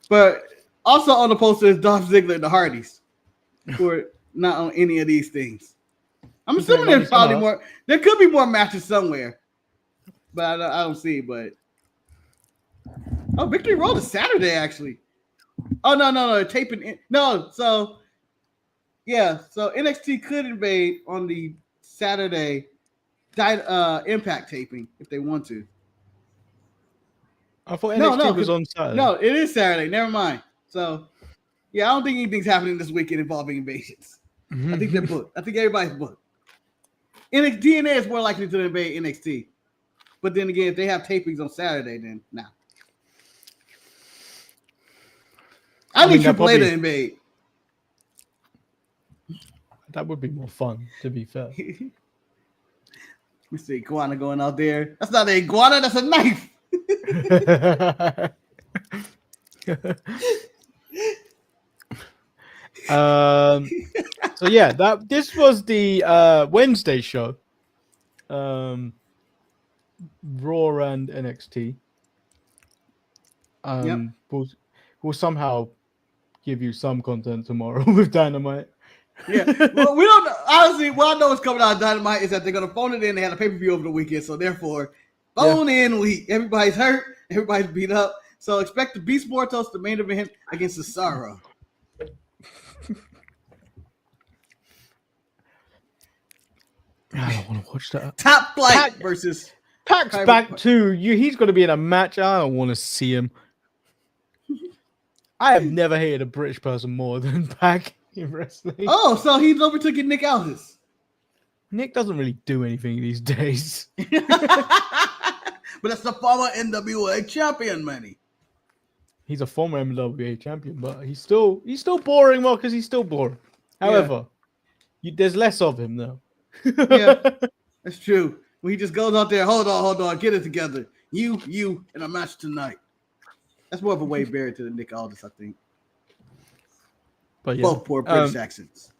But also on the poster is Dolph Ziggler and the Hardys, who are not on any of these things. I'm assuming there's probably more. There could be more matches somewhere. But I don't see. But Victory Road is Saturday actually. Oh no, taping in. No, so yeah, so NXT could invade on the Saturday Impact taping if they want to. I thought NXT was on Saturday. No, it is Saturday. Never mind. So yeah, I don't think anything's happening this weekend involving invasions. I think they're booked. I think everybody's booked. DNA is more likely to invade NXT. But then again, if they have tapings on Saturday, then nah. I need Triple A to invade. That would be more fun, to be fair. Let me see, iguana going out there. That's not an iguana, that's a knife. So yeah, this was the Wednesday show. Raw and NXT. We'll somehow give you some content tomorrow with Dynamite. Yeah, well, we don't honestly. What I know is coming out of Dynamite is that they're gonna phone it in. They had a pay-per-view over the weekend, so therefore, phone in week. Everybody's hurt. Everybody's beat up. So expect the Beast Mortos the main event against Cesaro. I don't want to watch that. Top Flight versus Pac's back too. He's going to be in a match. I don't want to see him. I have never hated a British person more than Pac in wrestling. Oh, so he's overtaking Nick Aldis. Nick doesn't really do anything these days. But that's the former NWA champion, Manny. He's a former NWA champion, but he's still boring, Mark, because he's still boring. However, there's less of him now. Yeah, that's true. When he just goes out there, hold on, get it together. You in a match tonight. That's more of a Wade Barrett to the Nick Aldis, I think. But yeah, both poor British accents.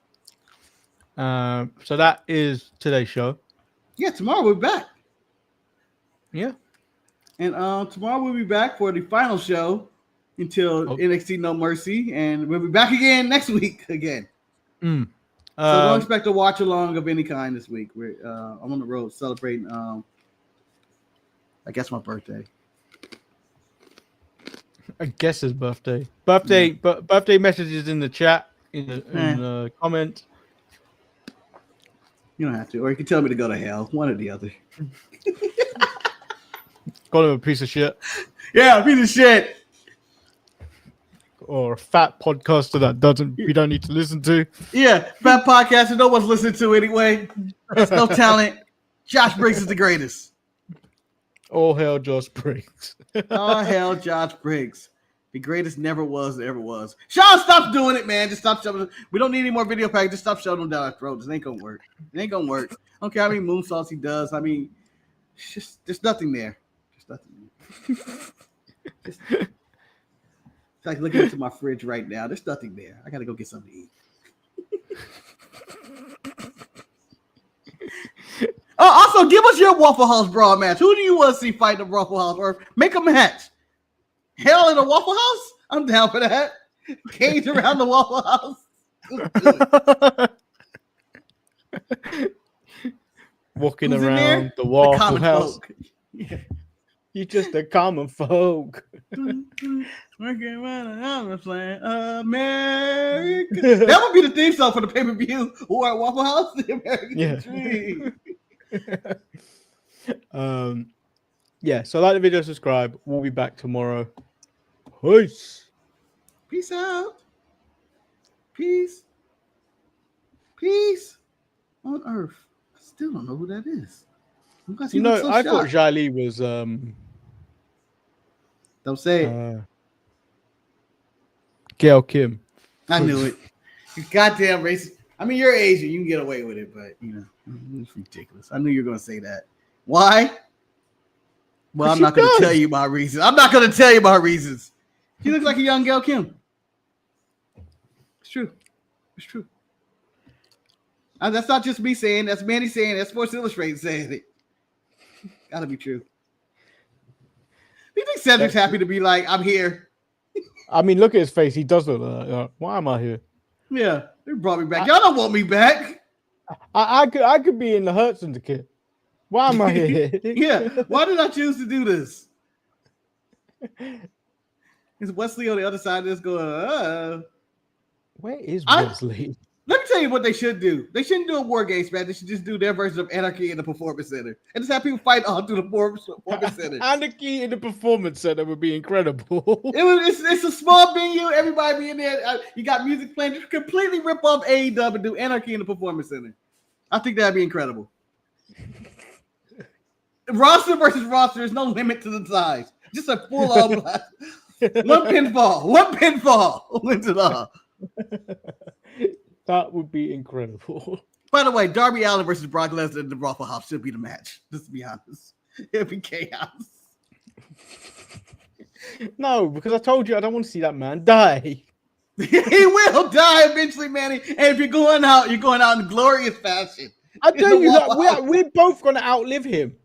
So that is today's show. Yeah, tomorrow we'll be back. Yeah. And tomorrow we'll be back for the final show until NXT No Mercy, and we'll be back again next week again. So don't expect a watch along of any kind this week. I'm on the road celebrating. I guess my birthday. I guess his birthday. Birthday messages in the chat in the comment. You don't have to, or you can tell me to go to hell. One or the other. Call him a piece of shit. Yeah, a piece of shit. Or a fat podcaster that we don't need to listen to. Yeah, fat podcaster no one's listening to anyway. There's no talent. Josh Briggs is the greatest. All hail Josh Briggs. All hail Josh Briggs. The greatest never was, ever was. Sean, stop doing it, man. Just stop shoving. We don't need any more video packs. Just stop shoving them down our throats. It ain't gonna work. It ain't gonna work. I don't care how many moonsaults he does. I mean, it's just there's nothing there. There's nothing there. It's like looking into my fridge right now. There's nothing there. I gotta go get something to eat. Also, give us your Waffle House Brawl match. Who do you want to see fight the Waffle House, or make a match? Hell in a Waffle House? I'm down for that. Cage around the Waffle House. Walking Who's around the Waffle House. Yeah. You're just a common folk. America. That would be the theme song for the pay-per-view or at Waffle House, the American Dream. So like the video, subscribe. We'll be back tomorrow. Peace. Peace out. Peace. Peace on earth. I still don't know who that is. You know, so I thought Jia Li was don't say it. Gail Kim. I knew it. You goddamn racist. I mean, you're Asian. You can get away with it, but you know, it's ridiculous. I knew you were going to say that. Why? Well, I'm not going to tell you my reasons. I'm not going to tell you my reasons. She looks like a young Gail Kim. It's true. It's true. And that's not just me saying. That's Manny saying. That's Sports Illustrated saying it. Gotta be true. Do you think Cedric's happy to be like, I'm here? I mean, look at his face. He does look like, why am I here? Yeah, they brought me back. Y'all don't want me back. I could be in the Hurt Syndicate. Why am I here? Yeah, why did I choose to do this? Is Wesley on the other side of this going, Where is Wesley? Let me tell you what they should do. They shouldn't do a War Games match. They should just do their version of Anarchy in the Performance Center. And just have people fight all through the Performance Center. Anarchy in the Performance Center would be incredible. It's a small venue. Everybody be in there. You got music playing. Just completely rip off AEW and do Anarchy in the Performance Center. I think that'd be incredible. Roster versus roster. There's no limit to the size. Just a full-on blast. One pinfall wins it all. That would be incredible. By the way, Darby Allin versus Brock Lesnar in the Waffle House should be the match. Just to be honest, it'd be chaos. No, because I told you I don't want to see that man die. He will die eventually, Manny. And if you're going out in glorious fashion. I tell you that we're both going to outlive him.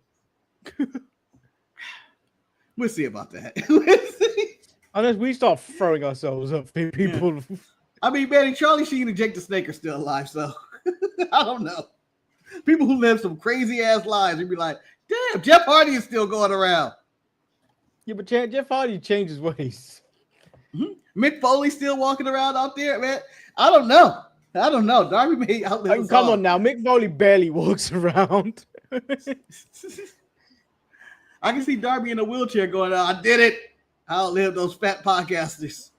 We'll see about that. We'll see. Unless we start throwing ourselves up for people. Yeah. I mean, Manny, Charlie Sheen and Jake the Snake are still alive, so I don't know. People who live some crazy ass lives, you'd be like, damn, Jeff Hardy is still going around. Yeah, but Jeff Hardy changes ways. Mm-hmm. Mick Foley still walking around out there, man. I don't know. Darby may outlive us come all. on now. Mick Foley barely walks around. I can see Darby in a wheelchair going, I did it. I outlived those fat podcasters.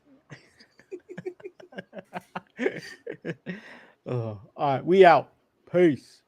All right, we out. Peace.